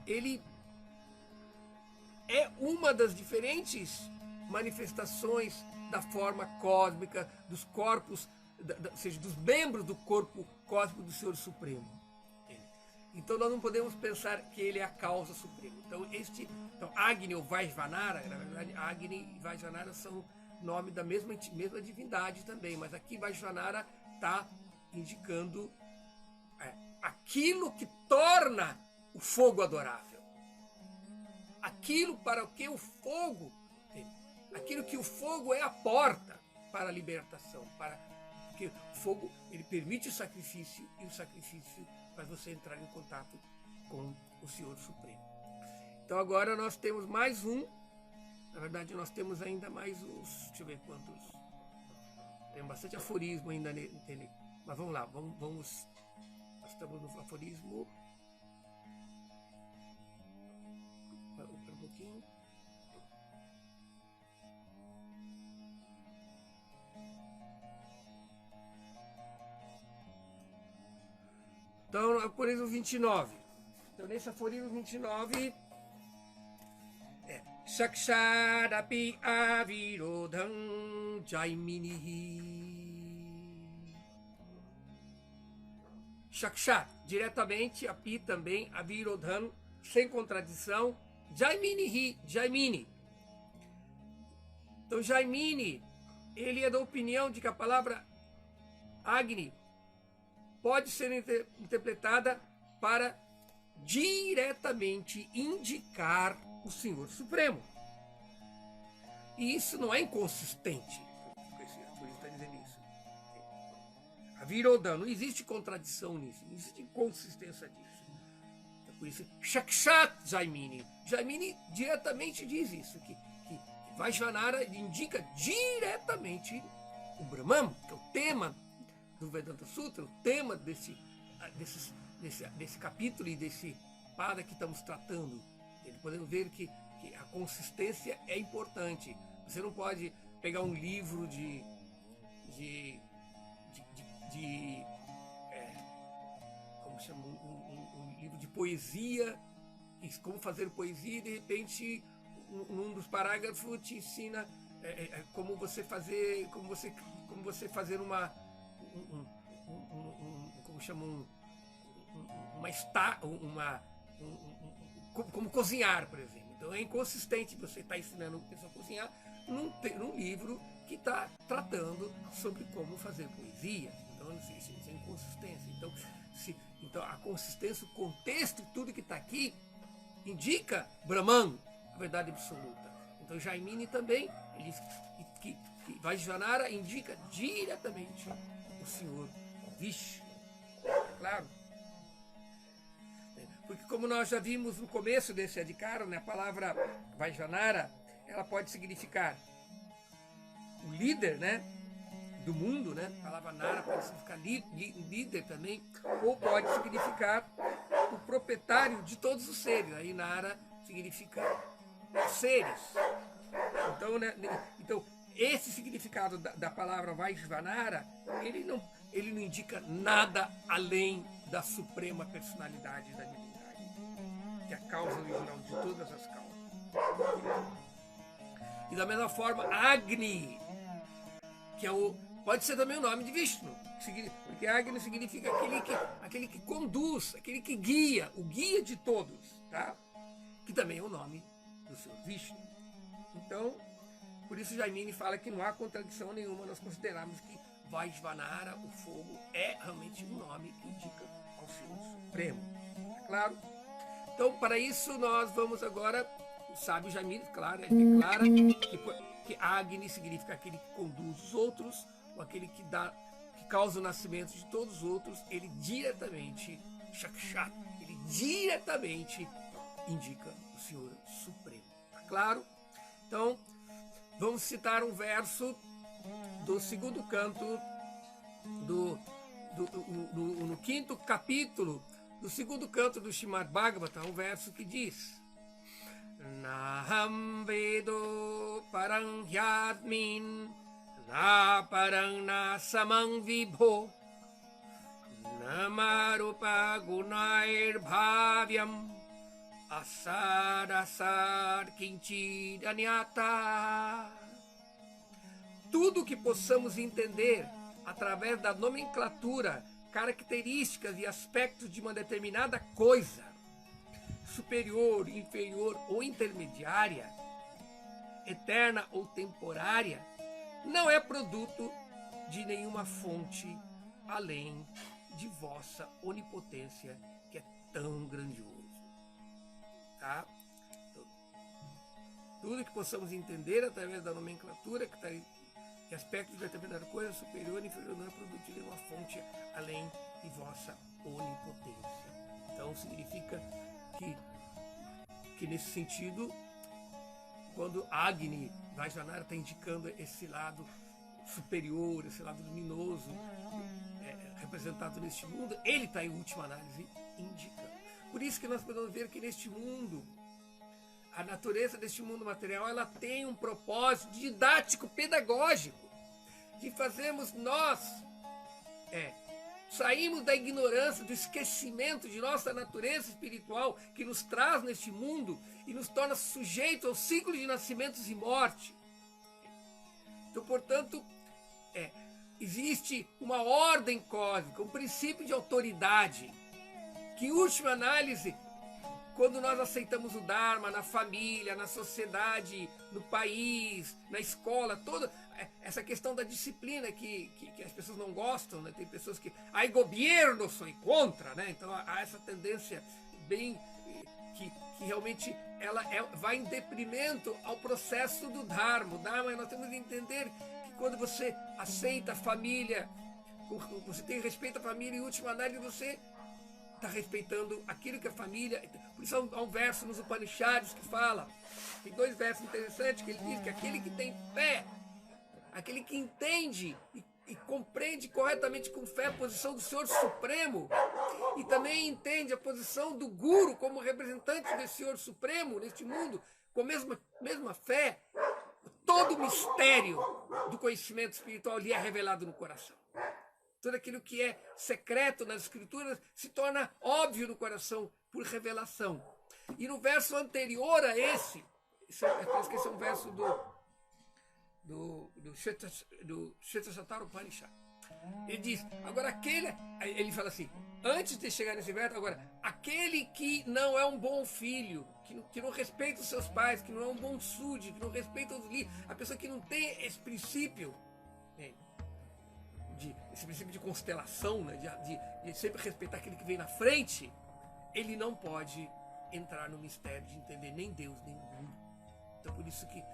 ele é uma das diferentes manifestações da forma cósmica, dos corpos, ou seja, dos membros do corpo cósmico do Senhor Supremo. Então nós não podemos pensar que ele é a causa suprema. Então Agni ou Vaishvanara, na verdade Agni e Vaishvanara são nome da mesma divindade também, mas aqui Vaishvanara está indicando aquilo que torna o fogo adorável. Aquilo para o que o fogo, aquilo que o fogo é a porta para a libertação, porque o fogo ele permite o sacrifício, e o sacrifício faz você entrar em contato com o Senhor Supremo. Então agora nós temos mais um. Na verdade, nós temos ainda mais uns. Deixa eu ver quantos. Tem bastante aforismo ainda nele. Mas vamos lá, vamos. Nós estamos no aforismo. Um pouquinho. Então, aforismo 29. Então, nesse aforismo 29. Shakshadapi avirodham jaiminihi. Shakshat, diretamente, api também, avirodham, sem contradição, jaiminihi, jaimini. Então, jaimini, ele é da opinião de que a palavra Agni pode ser interpretada para diretamente indicar o Senhor Supremo. E isso não é inconsistente. Por isso está dizendo isso. A Virodham, não existe contradição nisso, não existe inconsistência disso. Então, por isso, Shakshat Jaimini. Jaimini diretamente diz isso, que Vaishvanara indica diretamente o Brahman, que é o tema do Vedanta Sutra, o tema desse capítulo e desse pada que estamos tratando. Podemos ver que a consistência é importante. Você não pode pegar um livro como chama, um livro de poesia, como fazer poesia, e de repente num dos parágrafos te ensina como você fazer como cozinhar, por exemplo. Então é inconsistente você estar ensinando a pessoa a cozinhar num livro que está tratando sobre como fazer poesia. Então isso é inconsistência. Então a consistência, o contexto, tudo que está aqui indica Brahman, a verdade absoluta. Então Jaimini também, ele diz que Vaishvanara indica diretamente o Senhor Vishnu. Claro. Porque como nós já vimos no começo desse Adhikara, né, a palavra Vaishvanara, ela pode significar o líder, né, do mundo, né? A palavra Nara pode significar líder também, ou pode significar o proprietário de todos os seres. Aí Nara significa seres. Então esse significado da palavra Vaishvanara, ele não indica nada além da suprema personalidade da divindade, que é a causa original de todas as causas. E da mesma forma, Agni, que pode ser também o nome de Vishnu, porque Agni significa aquele que conduz, aquele que guia, o guia de todos, tá? Que também é o nome do Senhor Vishnu. Então, por isso Jaimini fala que não há contradição nenhuma nós considerarmos que Vaishvanara, o fogo, é realmente um nome que indica ao Senhor Supremo. É claro? Então, para isso, nós vamos agora, o sábio Jaimini, claro, ele declara que Agni significa aquele que conduz os outros, ou aquele que causa o nascimento de todos os outros. Ele diretamente, Shakshat, ele diretamente indica o Senhor Supremo. Tá claro? Então, vamos citar um verso do segundo canto, no quinto capítulo do segundo canto do Srimad Bhagavatam, um verso que diz: Naham vedo parang hyadmin, na parang na samang vibho, namarupa gunair bhavyam, asar kinchid anyata. Tudo que possamos entender através da nomenclatura, características e aspectos de uma determinada coisa, superior, inferior ou intermediária, eterna ou temporária, não é produto de nenhuma fonte além de vossa onipotência, que é tão grandioso. Tá? Então, tudo que possamos entender através da nomenclatura, que aspectos de determinada coisa, superior e inferior, não é produto de nenhuma fonte além de vossa onipotência. Então significa que nesse sentido, quando Agni Vajranara está indicando esse lado superior, esse lado luminoso, representado neste mundo, ele está em última análise indicando. Por isso que nós podemos ver que neste mundo, a natureza deste mundo material, ela tem um propósito didático, pedagógico, de fazermos nós, saímos da ignorância, do esquecimento de nossa natureza espiritual que nos traz neste mundo e nos torna sujeitos ao ciclo de nascimentos e morte. Então, portanto, existe uma ordem cósmica, um princípio de autoridade, que em última análise, quando nós aceitamos o Dharma na família, na sociedade, no país, na escola, toda essa questão da disciplina que as pessoas não gostam, né? Tem pessoas que, ai, governo, sou contra, né? Então há essa tendência bem que realmente ela vai em deprimento ao processo do Dharma. O Dharma, nós temos que entender que quando você aceita a família, você tem respeito à família, em última análise você está respeitando aquilo que a família... Por isso há um verso nos Upanishads que fala, tem 2 versos interessantes, que ele diz que aquele que tem fé, aquele que entende e compreende corretamente com fé a posição do Senhor Supremo, e também entende a posição do Guru como representante desse Senhor Supremo neste mundo, com a mesma fé, todo o mistério do conhecimento espiritual lhe é revelado no coração. Tudo aquilo que é secreto nas escrituras se torna óbvio no coração por revelação. E no verso anterior a esse é um verso do Shvetashvatara Upanishad. Ele diz, agora ele fala assim, antes de chegar nesse verso, agora, aquele que não é um bom filho, que não respeita os seus pais, que não é um bom súdito, que não respeita os livros, a pessoa que não tem esse princípio, esse princípio de constelação, né, de sempre respeitar aquele que vem na frente, ele não pode entrar no mistério de entender nem Deus, nem o mundo. Então por isso que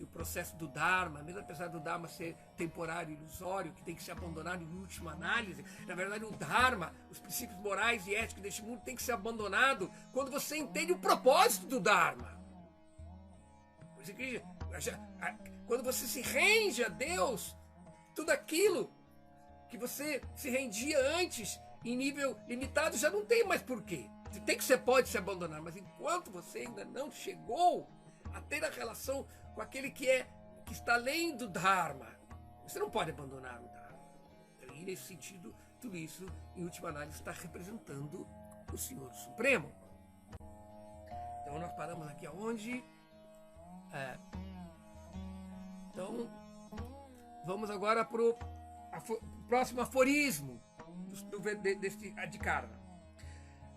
o processo do Dharma, mesmo apesar do Dharma ser temporário, ilusório, que tem que ser abandonado em última análise, na verdade o Dharma, os princípios morais e éticos deste mundo tem que ser abandonado quando você entende o propósito do Dharma. Por isso que, quando você se rende a Deus, tudo aquilo que você se rendia antes em nível limitado já não tem mais porquê. Você pode se abandonar, mas enquanto você ainda não chegou a ter a relação com aquele que está além do Dharma, você não pode abandonar o Dharma. E nesse sentido, tudo isso, em última análise, está representando o Senhor Supremo. Então nós paramos aqui aonde? Então vamos agora para o próximo aforismo deste Adhikarana.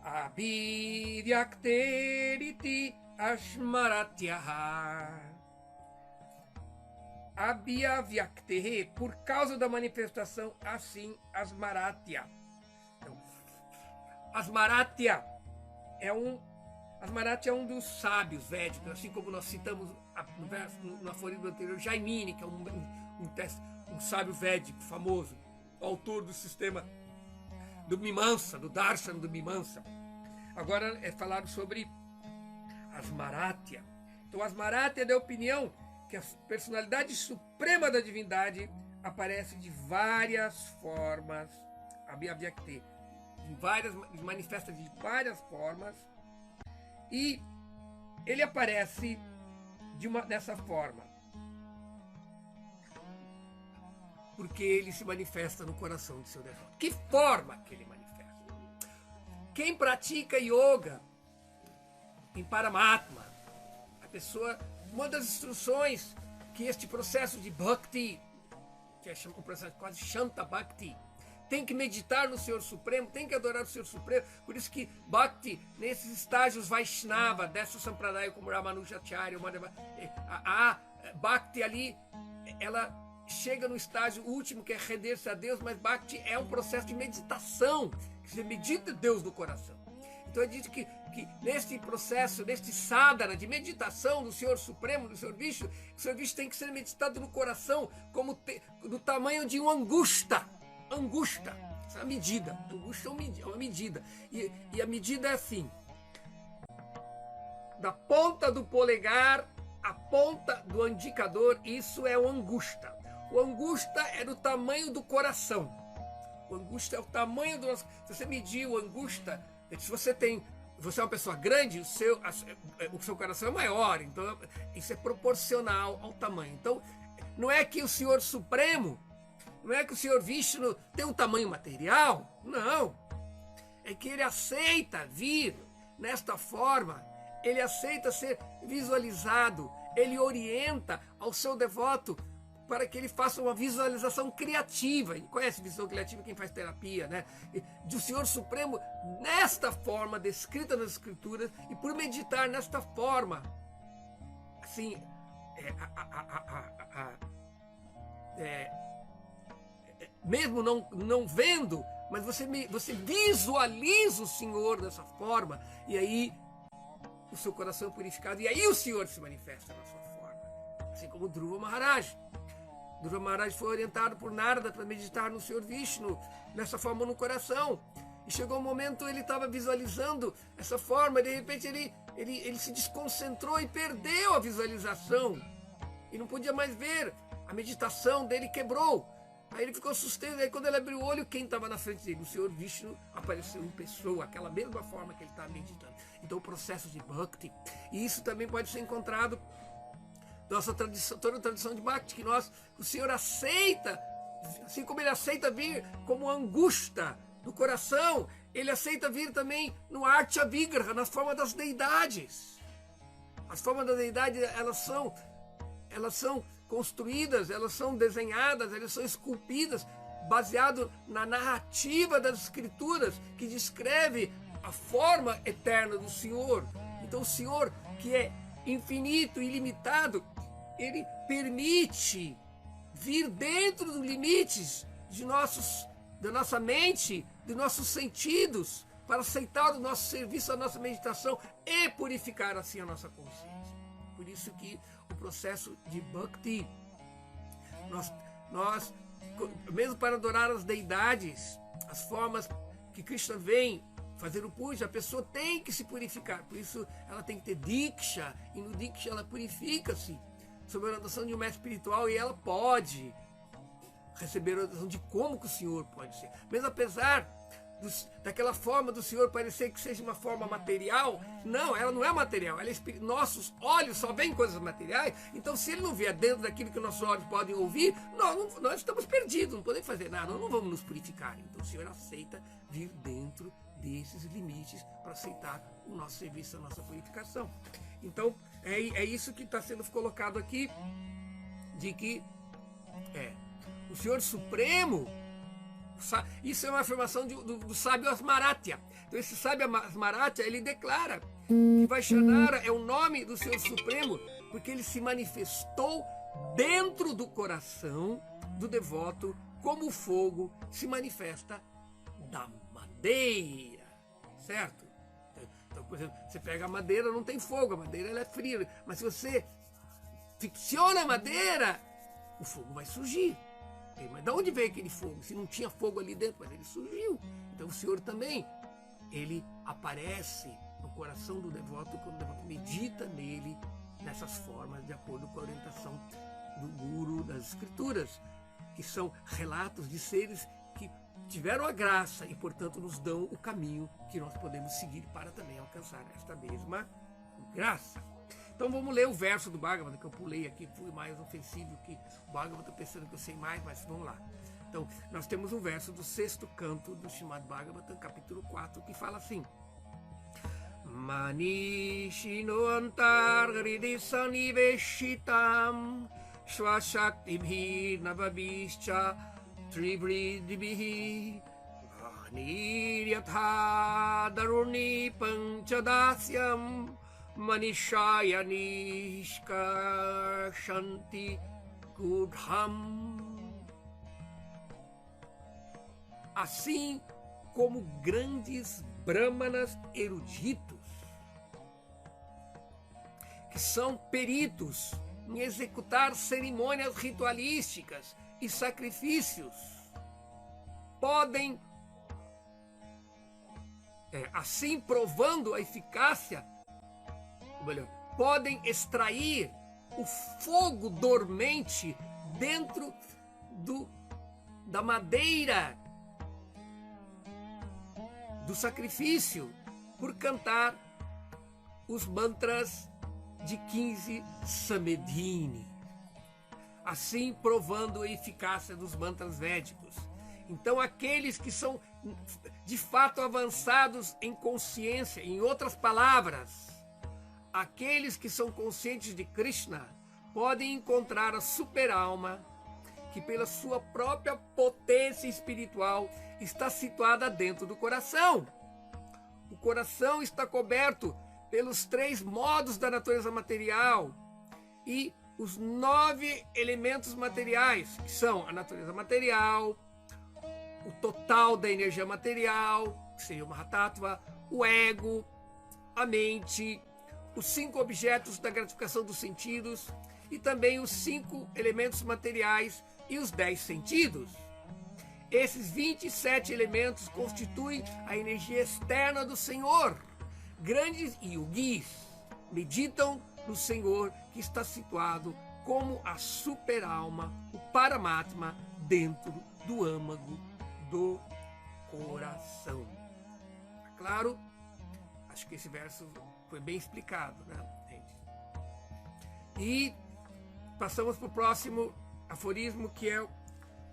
Abhivyakteriti ashmaratyaha. Abhivyaktehe, por causa da manifestação, assim asmaratya. Então, asmaratya é um dos sábios védicos, assim como nós citamos no aforismo anterior, Jaimini, que é um sábio védico famoso, autor do sistema do Mimamsa, do Darshan do Mimamsa. Agora é falado sobre Asmaratya. Então, Asmaratya é da opinião que a personalidade suprema da divindade aparece de várias formas, Abhivyakti, manifesta de várias formas, e ele aparece dessa forma porque ele se manifesta no coração de seu devoto. Que forma que ele manifesta? Quem pratica yoga em Paramatma, a pessoa, uma das instruções que este processo de Bhakti, que é um processo quase Shanta Bhakti, tem que meditar no Senhor Supremo, tem que adorar o Senhor Supremo. Por isso que Bhakti, nesses estágios Vaishnava, dessa Sampradaya como Ramanujacharya, a Bhakti ali, ela chega no estágio último, que é render-se a Deus, mas Bhakti é um processo de meditação, que você medita Deus no coração. Então é dito que neste processo, neste sadhana de meditação do Senhor Supremo, do Senhor Vishnu, o Senhor Vishnu tem que ser meditado no coração como do tamanho de uma angusta. Essa é a medida. Angústia é uma medida. E a medida é assim: da ponta do polegar à ponta do indicador, isso é o angusta. O angusta é do tamanho do coração. O angusta é o tamanho do nosso... Se você medir o angusta, se você é uma pessoa grande, o seu coração é maior. Então, isso é proporcional ao tamanho. Então, não é que o Senhor Supremo, não é que o Senhor Vishnu tem um tamanho material. Não. É que ele aceita vir nesta forma. Ele aceita ser visualizado. Ele orienta ao seu devoto para que ele faça uma visualização criativa. Conhece visão criativa quem faz terapia, né? Do Senhor Supremo nesta forma descrita nas Escrituras, e por meditar nesta forma, assim, mesmo não vendo, mas você visualiza o Senhor dessa forma, e aí o seu coração é purificado, e aí o Senhor se manifesta na sua forma, assim como Dhruva Maharaj. Dhruva Maharaj foi orientado por Narada para meditar no Senhor Vishnu, nessa forma no coração. E chegou um momento, ele estava visualizando essa forma, e de repente ele se desconcentrou e perdeu a visualização. E não podia mais ver, a meditação dele quebrou. Aí ele ficou assustado, aí quando ele abriu o olho, quem estava na frente dele? O Senhor Vishnu apareceu em pessoa, aquela mesma forma que ele estava meditando. Então o processo de Bhakti, e isso também pode ser encontrado nossa tradição, toda a tradição de Bhakti, que o Senhor aceita, assim como ele aceita vir como angusta no coração, ele aceita vir também no Archa Vigraha, na forma das deidades. As formas das deidades, elas são construídas, elas são desenhadas, elas são esculpidas, baseado na narrativa das Escrituras, que descreve a forma eterna do Senhor. Então o Senhor, que é infinito e ilimitado, ele permite vir dentro dos limites da nossa mente, dos nossos sentidos, para aceitar o nosso serviço, a nossa meditação e purificar assim a nossa consciência. Por isso que o processo de Bhakti, nós mesmo para adorar as deidades, as formas que Krishna vem fazer o puja, a pessoa tem que se purificar. Por isso ela tem que ter Diksha, e no Diksha ela purifica-se sob a orientação de um mestre espiritual, e ela pode receber a orientação de como que o Senhor pode ser. Mesmo apesar daquela forma do Senhor parecer que seja uma forma material, não, ela não é material, ela é nossos olhos só veem coisas materiais. Então se ele não vier dentro daquilo que nossos olhos podem ouvir, nós estamos perdidos, não podemos fazer nada, nós não vamos nos purificar. Então o Senhor aceita vir dentro desses limites para aceitar o nosso serviço, a nossa purificação. Então é isso que está sendo colocado aqui, de que o Senhor Supremo, isso é uma afirmação do sábio Asmaratya. Então esse sábio Asmaratya, ele declara que Vaishnavara é o nome do Senhor Supremo porque ele se manifestou dentro do coração do devoto, como o fogo se manifesta da madeira, certo? Então, por exemplo, você pega a madeira, não tem fogo, a madeira ela é fria, mas se você ficciona a madeira, o fogo vai surgir. Mas de onde veio aquele fogo? Se não tinha fogo ali dentro, mas ele surgiu. Então o Senhor também, ele aparece no coração do devoto quando o devoto medita nele, nessas formas, de acordo com a orientação do Guru das Escrituras, que são relatos de seres que tiveram a graça e, portanto, nos dão o caminho que nós podemos seguir para também alcançar esta mesma graça. Então vamos ler o verso do Bhagavata, que eu pulei aqui, fui mais ofensivo que o Bhagavata, pensando que eu sei mais, mas vamos lá. Então, nós temos um verso do 6º canto do Srimad Bhagavatam, capítulo 4, que fala assim: Manishino antar hridi saniveshitam swashakti navabhischa trivridibhi niryatha daruni panchadasyam Manishaya Nishkashanti Gudham. Assim como grandes brahmanas eruditos, que são peritos em executar cerimônias ritualísticas e sacrifícios, podem assim provando a eficácia, ou melhor, podem extrair o fogo dormente dentro da madeira do sacrifício por cantar os mantras de 15 Samedhini, assim provando a eficácia dos mantras védicos. Então aqueles que são de fato avançados em consciência, em outras palavras, aqueles que são conscientes de Krishna, podem encontrar a super-alma que pela sua própria potência espiritual está situada dentro do coração. O coração está coberto pelos 3 modos da natureza material e os 9 elementos materiais, que são a natureza material, o total da energia material, que seria o Mahatattva, o ego, a mente, os 5 objetos da gratificação dos sentidos e também os 5 elementos materiais e os 10 sentidos. Esses 27 elementos constituem a energia externa do Senhor. Grandes yogis meditam no Senhor que está situado como a super-alma, o Paramatma, dentro do âmago do coração. Claro, acho que esse verso foi bem explicado, né, gente? E passamos para o próximo aforismo, que é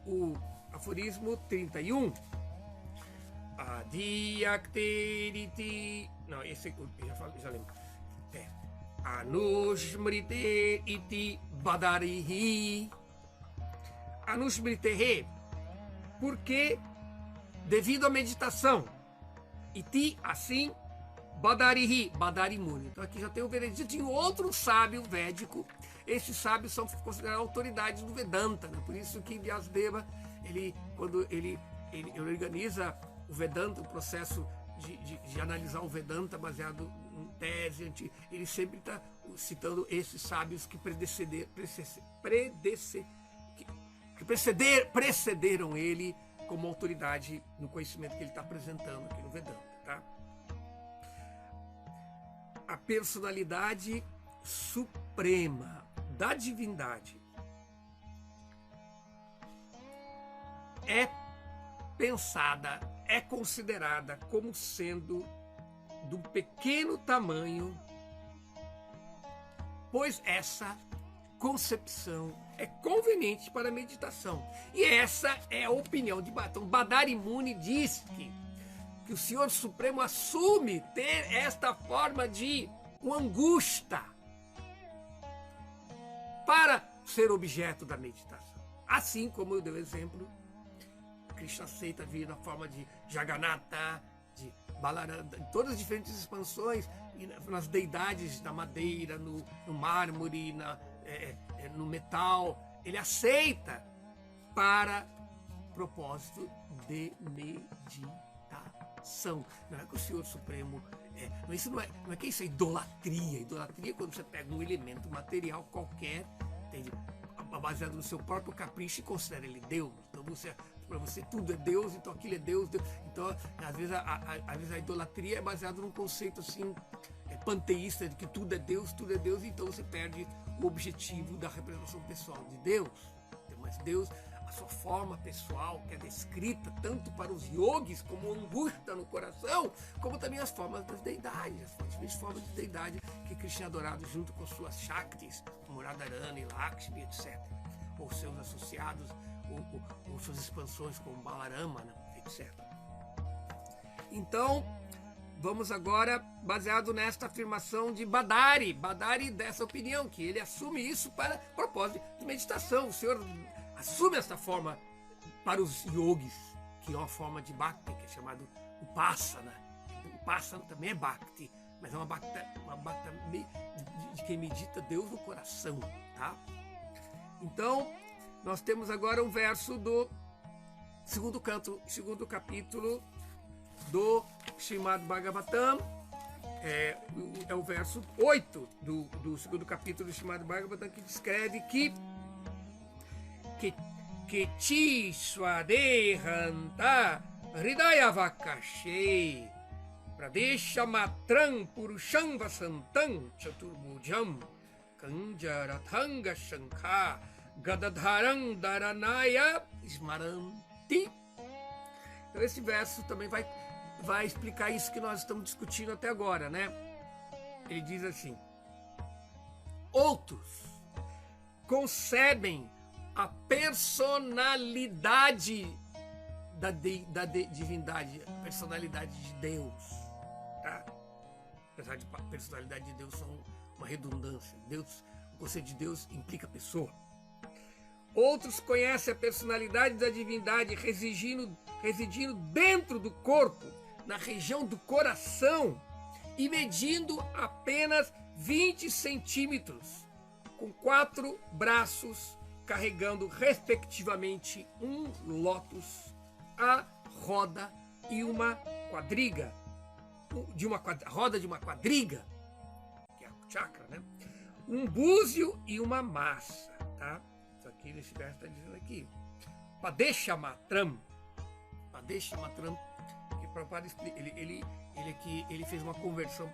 o aforismo 31. Adhyakteriti. Não, esse eu já lembro. Anusmrite iti badarihi. Anusmritehe. Porque, devido à meditação, iti, assim, badarihi, Badarimuni. Então aqui já tem o veredito de outro sábio védico. Esses sábios são considerados autoridades do Vedanta, né? Por isso que Vyasadeva, quando ele organiza o Vedanta, o processo de analisar o Vedanta baseado em tese, ele sempre está citando esses sábios que precederam ele como autoridade no conhecimento que ele está apresentando aqui no Vedanta, tá? A personalidade suprema da divindade é pensada, é considerada como sendo de um pequeno tamanho, pois essa concepção é conveniente para a meditação. E essa é a opinião de Bhattan. Badarimuni diz que o Senhor Supremo assume ter esta forma de uma angústia para ser objeto da meditação. Assim como eu dei o exemplo, Krishna aceita vir na forma de Jagannatha, de Balarama, em todas as diferentes expansões, e nas deidades da madeira, no mármore, no metal. Ele aceita para propósito de meditação. Não é que o Senhor Supremo isso não é que isso é idolatria. Idolatria é quando você pega um elemento material qualquer, entende? Baseado no seu próprio capricho, e considera ele Deus. Então para você tudo é Deus, então aquilo é Deus. Então às vezes a idolatria é baseada num conceito assim panteísta de que tudo é Deus, então você perde o objetivo da representação pessoal de Deus. Mas Deus, a sua forma pessoal, que é descrita tanto para os yogis como angústia no coração, como também as formas das deidades, as diferentes formas de deidade que Krishna é adorado junto com suas Shaktis, como Radharani, Lakshmi, etc. Ou seus associados, ou suas expansões como Balarama, né, etc. Então, vamos agora, baseado nesta afirmação de Badari dessa opinião, que ele assume isso para propósito de meditação. O Senhor assume essa forma para os yogis, que é uma forma de Bhakti, que é chamado Upasana. Upasana também é Bhakti, mas é uma Bhakti de quem medita Deus no coração, tá? Então, nós temos agora um verso do segundo capítulo do Srimad Bhagavatam, é o verso 8 do segundo capítulo do Srimad Bhagavatam, que descreve que chi swadehanta hridayavakashe Pradesha Matram Purusham Vasantam Chaturbhujam Kanjarathanga Shankha Gadadharam Dharanaya Smaranti. Então esse verso também vai explicar isso que nós estamos discutindo até agora, né? Ele diz assim: outros concebem a personalidade da divindade, a personalidade de Deus, tá? Apesar de personalidade de Deus são uma redundância. Deus, o conceito de Deus implica pessoa. Outros conhecem a personalidade da divindade residindo dentro do corpo, na região do coração, e medindo apenas 20 centímetros, com 4 braços, carregando respectivamente um lótus, a roda e uma quadriga, roda de uma quadriga, que é o chakra, né? Um búzio e uma massa, tá? Isso aqui nesse verso está dizendo aqui. Padesha Matram, que Prabhupada explica, ele fez uma conversão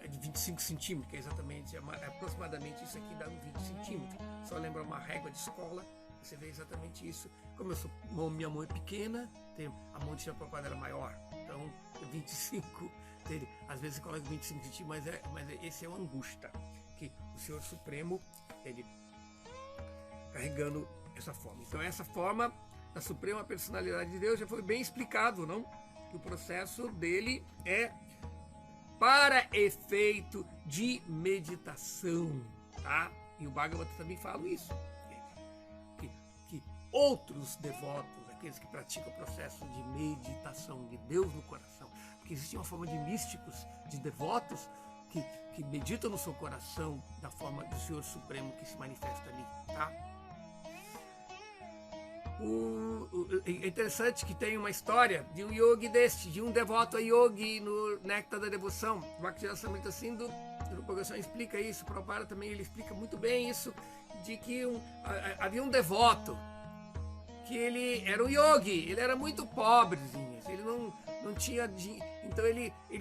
de 25 centímetros, que é exatamente, aproximadamente isso aqui dá 20 centímetros. Só lembra uma régua de escola, você vê exatamente isso. Como minha mão é pequena, a mão de Prabhupada era maior, então 25, às vezes você coloca 25 centímetros, mas esse é o Angusta, que o Senhor Supremo, ele carregando essa forma. Então essa forma da Suprema Personalidade de Deus já foi bem explicado, não? Que o processo dele é para efeito de meditação, tá? E o Bhagavata também fala isso, que outros devotos, aqueles que praticam o processo de meditação de Deus no coração, porque existe uma forma de místicos, de devotos que meditam no seu coração da forma do Senhor Supremo que se manifesta ali, tá? É interessante que tem uma história de um yogi de um devoto a yogi no Néctar da Devoção. O Bhakti Samrita Sindhu, no Progressão, explica isso. O Prabhupada também ele explica muito bem isso, de que havia um devoto, que ele era um yogi, ele era muito pobrezinho, ele não tinha dinheiro. Então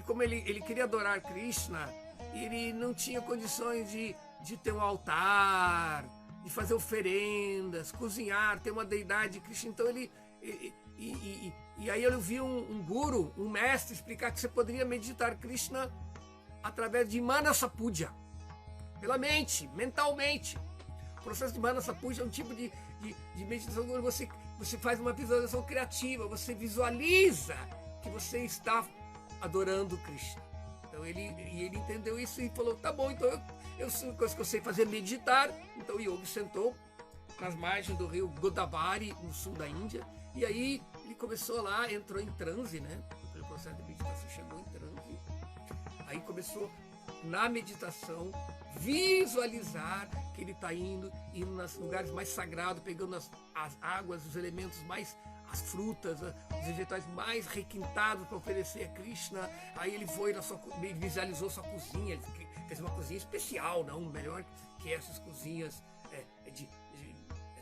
como ele queria adorar Krishna, ele não tinha condições de ter um altar, de fazer oferendas, cozinhar, ter uma deidade Krishna. Então e aí eu vi um guru, um mestre, explicar que você poderia meditar Krishna através de Manasa Puja, pela mente, mentalmente. O processo de Manasa Puja é um tipo de meditação onde você faz uma visualização criativa, você visualiza que você está adorando Krishna. Então ele entendeu isso e falou: tá bom, então eu coisa que eu sei fazer é meditar. Então o yogi sentou nas margens do rio Godavari, no sul da Índia, e aí ele começou lá, entrou em transe, né? O processo de meditação chegou em transe. Aí começou na meditação visualizar que ele está indo nos lugares mais sagrados, pegando as águas, os elementos mais, as frutas, os vegetais mais requintados para oferecer a Krishna. Aí ele foi visualizou sua cozinha, ele fez uma cozinha especial, não melhor que essas cozinhas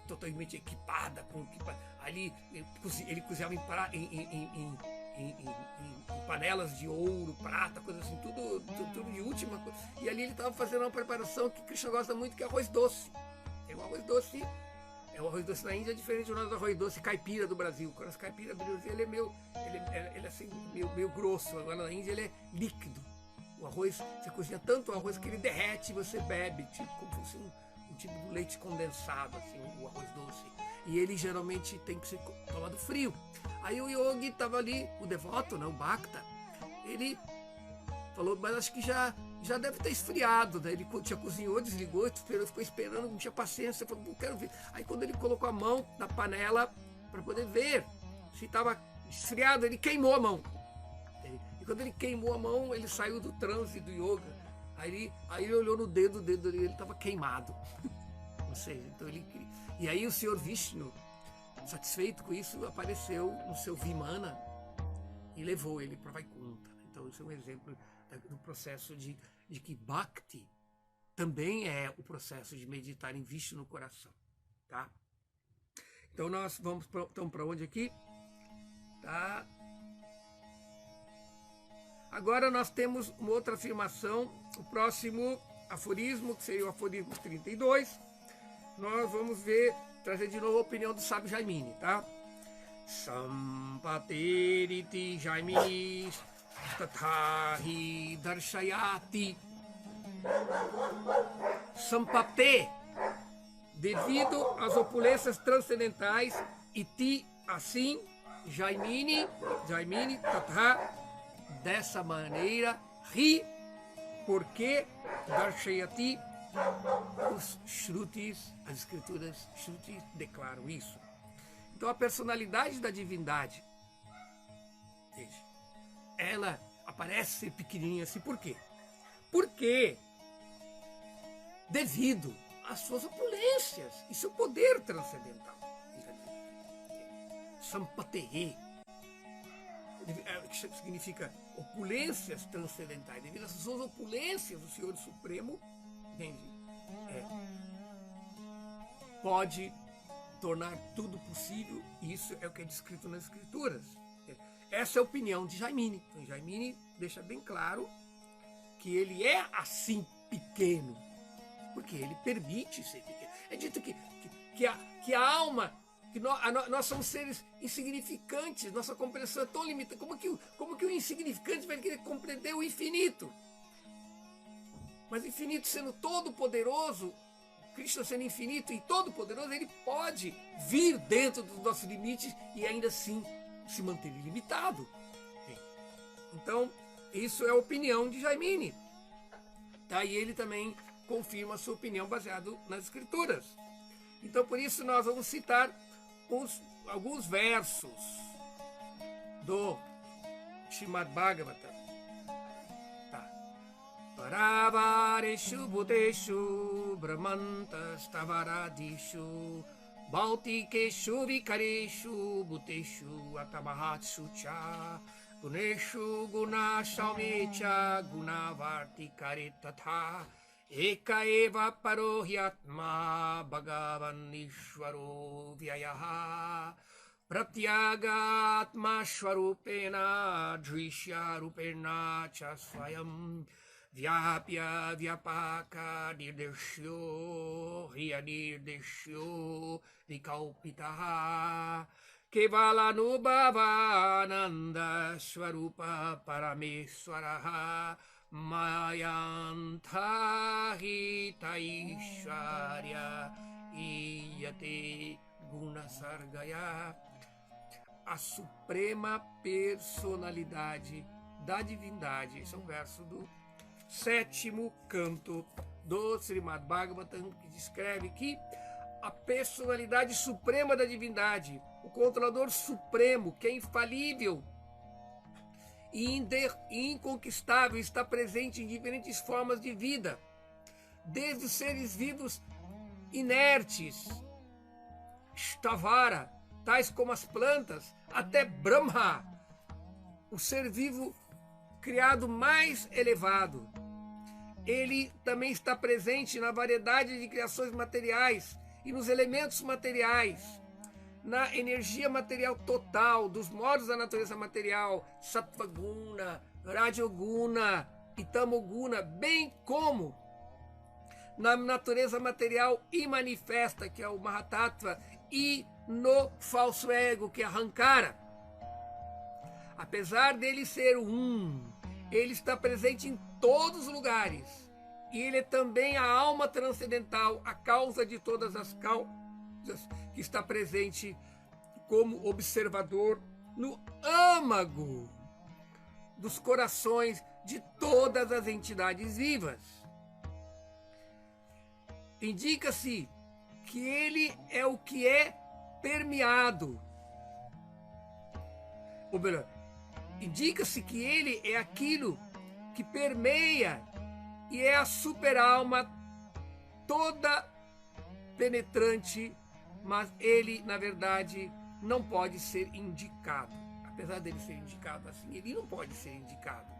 totalmente equipada, ali ele cozinhava em panelas de ouro, prata, coisa assim, tudo de última coisa. E ali ele estava fazendo uma preparação que Krishna gosta muito, que é arroz doce. Tem um arroz doce. O arroz doce na Índia é diferente do nosso arroz doce caipira do Brasil. Quando as caipiras do Brasil ele é assim, meio grosso. Agora na Índia ele é líquido. O arroz, você cozinha tanto o arroz que ele derrete e você bebe, tipo, como se fosse um tipo de leite condensado, assim, o arroz doce. E ele geralmente tem que ser tomado frio. Aí o yogi estava ali, o devoto, né, o Bhakta, ele falou: mas acho que já deve ter esfriado, né? Ele tinha cozinhou, desligou, ficou esperando, não tinha paciência, falou: não quero ver. Aí quando ele colocou a mão na panela para poder ver se estava esfriado, ele queimou a mão. E quando ele queimou a mão, ele saiu do transe do yoga. Aí ele olhou no dedo dele, ele estava queimado. Ou seja, então e aí o Senhor Vishnu, satisfeito com isso, apareceu no seu Vimana e levou ele para Vaikuntha. Então isso é um exemplo do processo de que Bhakti também é o processo de meditar em Vishnu no coração, tá? Então nós vamos para onde aqui? Tá? Agora nós temos uma outra afirmação, o próximo aforismo, que seria o aforismo 32. Nós vamos ver, trazer de novo a opinião do sábio Jaimini, tá? Sampateriti Jaiminis tathahi darshayati. Sampate, devido às opulências transcendentais, iti, assim, Jaimini, tatha, dessa maneira, ri, porque darshayati, os shrutis, as escrituras shrutis declaram isso. Então a personalidade da divindade, veja, ela aparece ser pequenininha assim, por quê? Porque devido às suas opulências e seu poder transcendental. Sampatehe, que significa opulências transcendentais. Devido às suas opulências, o Senhor Supremo, entende? Pode tornar tudo possível, e isso é o que é descrito nas Escrituras. Essa é a opinião de Jaimini. Então, Jaimini deixa bem claro que ele é assim pequeno, porque ele permite ser pequeno. É dito que a alma, que nós somos seres insignificantes, nossa compreensão é tão limitada. Como que o insignificante vai querer compreender o infinito? Mas o infinito sendo todo poderoso, Krishna sendo infinito e todo poderoso, ele pode vir dentro dos nossos limites e ainda assim se manter ilimitado. Então, isso é a opinião de Jaimini. Tá? E ele também confirma a sua opinião baseado nas Escrituras. Então, por isso, nós vamos citar alguns versos do Srimad Bhagavatam. Tá. Paravareshu bhuteshu brahmantas tavaradishu bhautikeshu vikareshu bhuteshu atamahatsu cha guneshu gunasaumecha gunavartikare tatha eka eva parohyatma bhagavan ishvaro vyayaha pratyagatma shvarupena drishya rupena cha swayam vyapya vyapaka nirdeshyo hianirdeshyo vikaupitaha kevalanubhavananda swarupa parameswaraha mayantha hitaishwarya iyate gunasargaya. A suprema personalidade da divindade. Esse é um verso do 7º canto do Srimad Bhagavatam, que descreve que a personalidade suprema da divindade, o controlador supremo, que é infalível e inconquistável, está presente em diferentes formas de vida, desde os seres vivos inertes, Stavara, tais como as plantas, até Brahma, o ser vivo criado mais elevado. Ele também está presente na variedade de criações materiais e nos elementos materiais, na energia material total dos modos da natureza material, Sattvaguna, Rajoguna e Tamoguna, bem como na natureza material imanifesta, que é o Mahatattva, e no falso ego, que é Ahankara. Apesar dele ser ele está presente em todos os lugares. E ele é também a alma transcendental, a causa de todas as causas, que está presente como observador no âmago dos corações de todas as entidades vivas. Indica-se que ele é o que é permeado. Ou melhor, indica-se que ele é aquilo que permeia e é a super-alma toda penetrante, mas ele, na verdade, não pode ser indicado. Apesar dele ser indicado assim, ele não pode ser indicado.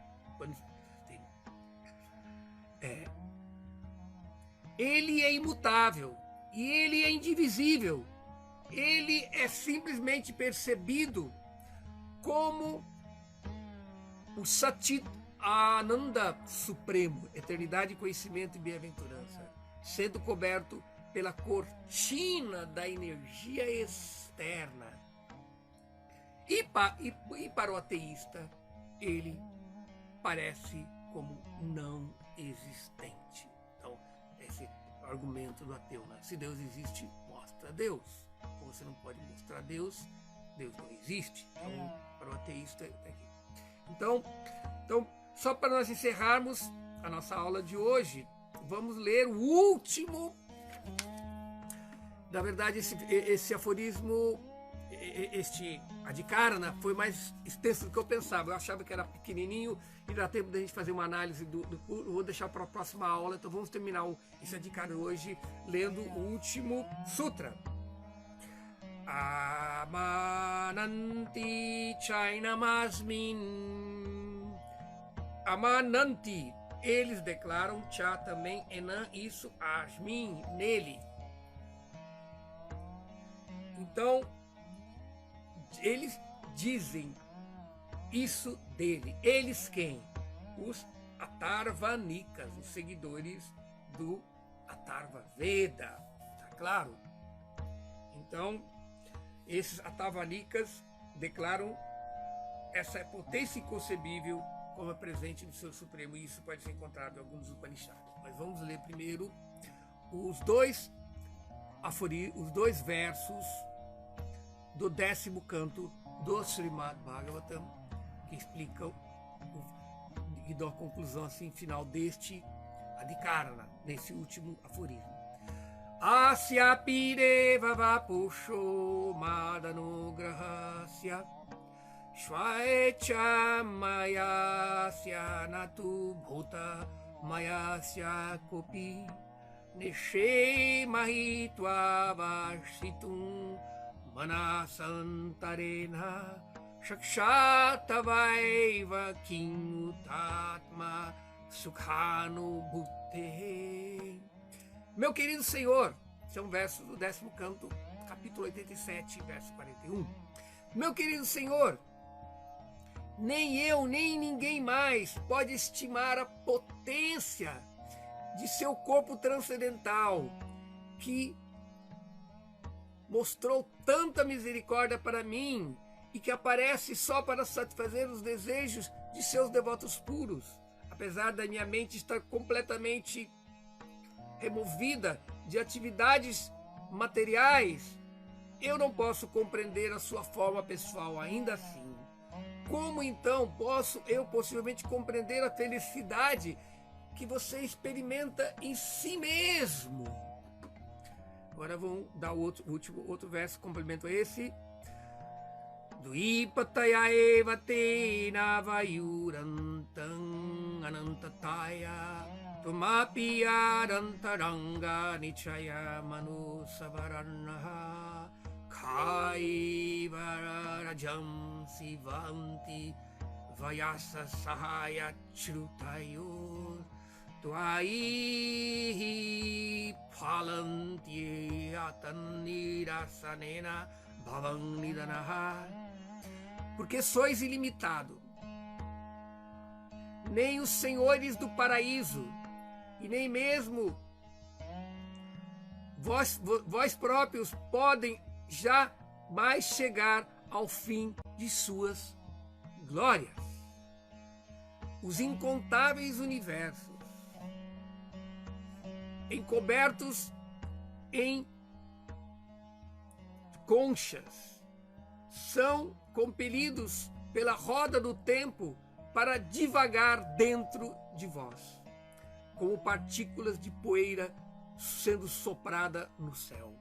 Ele é imutável e ele é indivisível. Ele é simplesmente percebido como o Satit Ananda supremo, eternidade, conhecimento e bem-aventurança, sendo coberto pela cortina da energia externa. E para o ateísta, ele parece como não existente. Então, esse é o argumento do ateu, né? Se Deus existe, mostra Deus. Ou você não pode mostrar Deus, Deus não existe. Então, para o ateísta, é aqui. Então, só para nós encerrarmos a nossa aula de hoje, vamos ler o último. Na verdade, esse aforismo, este Adhikarana, foi mais extenso do que eu pensava. Eu achava que era pequenininho e dá tempo da gente fazer uma análise do curso. Vou deixar para a próxima aula. Então vamos terminar esse Adhikarana hoje lendo o último sutra. Amananti chainamasmin. Amananti, eles declaram, cha também, enan, isso, asmin, nele. Então, eles dizem isso dele. Eles quem? Os Atharvanikas, os seguidores do Atharva Veda. Tá claro? Então, esses Atharvanikas declaram essa potência inconcebível como é presente no seu Supremo, e isso pode ser encontrado em alguns Upanishads. Mas vamos ler primeiro os dois versos do 10º canto do Srimad Bhagavatam, que explicam e dão a conclusão assim final deste Adhikarana, nesse último aforismo. Asya pire vavapusho madanugrahasya Shvaecha mayasya natu bhuta mayasya kopi Nishe mahitva vashitum manasantarena Shakshatavaiva kimutatma sukhanubhute. Meu querido Senhor, são versos do 10º canto, capítulo 87, verso 41. Meu querido Senhor, nem eu, nem ninguém mais pode estimar a potência de seu corpo transcendental, que mostrou tanta misericórdia para mim e que aparece só para satisfazer os desejos de seus devotos puros. Apesar da minha mente estar completamente removida de atividades materiais, eu não posso compreender a sua forma pessoal ainda assim. Como então posso eu possivelmente compreender a felicidade que você experimenta em si mesmo? Agora vamos dar o outro verso, complemento a esse. Dvipataya eva te navayurantam anantataya tumapi arantaranga nichaya manusavaranaha kaiva rajam sivanti vayasa sahaya chrutayor Tuai phalanti atanirasanena bhavan nidanaha. Porque sois ilimitado. Nem os senhores do paraíso, e nem mesmo vós próprios podem jamais chegar ao fim de suas glórias. Os incontáveis universos, encobertos em conchas, são compelidos pela roda do tempo para divagar dentro de vós, como partículas de poeira sendo soprada no céu.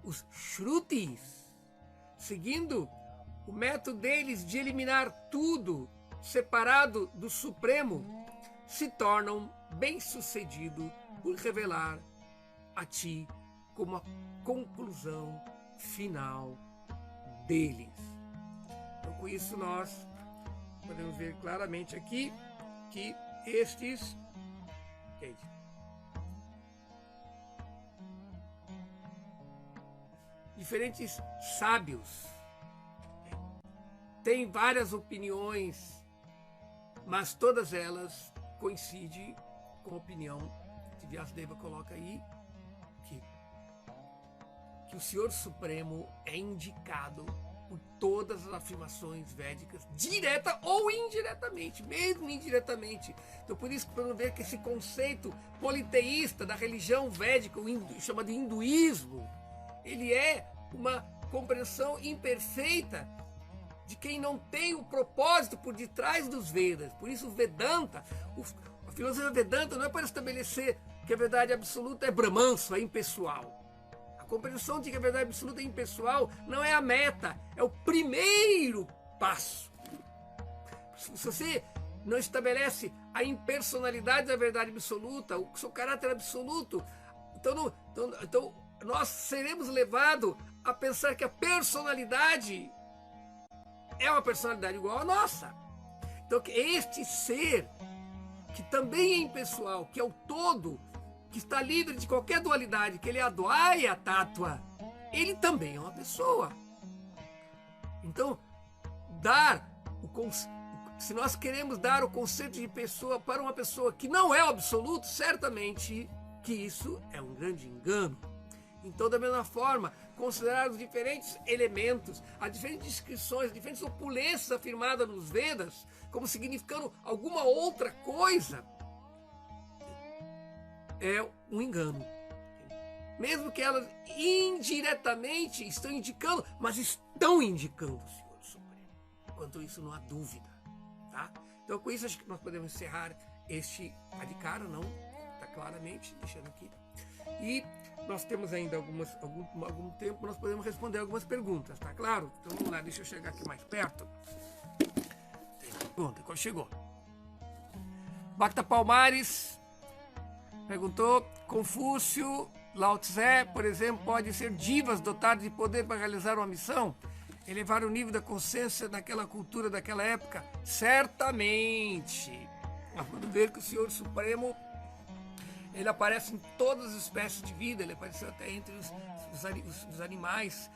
Os Shrutis, seguindo o método deles de eliminar tudo separado do Supremo, se tornam bem-sucedidos por revelar a ti como a conclusão final deles. Então, com isso nós podemos ver claramente aqui que estes diferentes sábios têm várias opiniões mas todas elas coincidem com a opinião que Vyasadeva coloca aí, que o Senhor Supremo é indicado por todas as afirmações védicas, direta ou indiretamente, mesmo indiretamente. Então por isso que podemos ver que esse conceito politeísta da religião védica, chamado hinduísmo, ele é uma compreensão imperfeita de quem não tem o propósito por detrás dos Vedas. Por isso o Vedanta, a filosofia Vedanta não é para estabelecer que a verdade absoluta é Brahmanso, é impessoal. A compreensão de que a verdade absoluta é impessoal não é a meta, é o primeiro passo. Se você não estabelece a impersonalidade da verdade absoluta, o seu caráter absoluto, então nós seremos levados a pensar que a personalidade é uma personalidade igual à nossa. Então este ser, que também é impessoal, que é o todo, que está livre de qualquer dualidade, que ele é a Advaya Tattva, ele também é uma pessoa. Então, se nós queremos dar o conceito de pessoa para uma pessoa que não é o absoluto, certamente que isso é um grande engano. Então, da mesma forma, considerar os diferentes elementos, as diferentes descrições, as diferentes opulências afirmadas nos Vedas como significando alguma outra coisa, é um engano. Mesmo que elas indiretamente estão indicando, mas estão indicando o Senhor Supremo. Quanto isso, não há dúvida. Tá? Então, com isso, acho que nós podemos encerrar este Adhikara, não? Está claramente, deixando aqui. E nós temos ainda algum tempo, nós podemos responder algumas perguntas, tá claro? Então, vamos lá, deixa eu chegar aqui mais perto. Tem pergunta, qual chegou? Bacta Palmares perguntou: Confúcio, Lao Tse, por exemplo, pode ser divas dotadas de poder para realizar uma missão? Elevar o nível da consciência daquela cultura, daquela época? Certamente. Nós vamos ver que o Senhor Supremo, ele aparece em todas as espécies de vida, ele apareceu até entre os animais,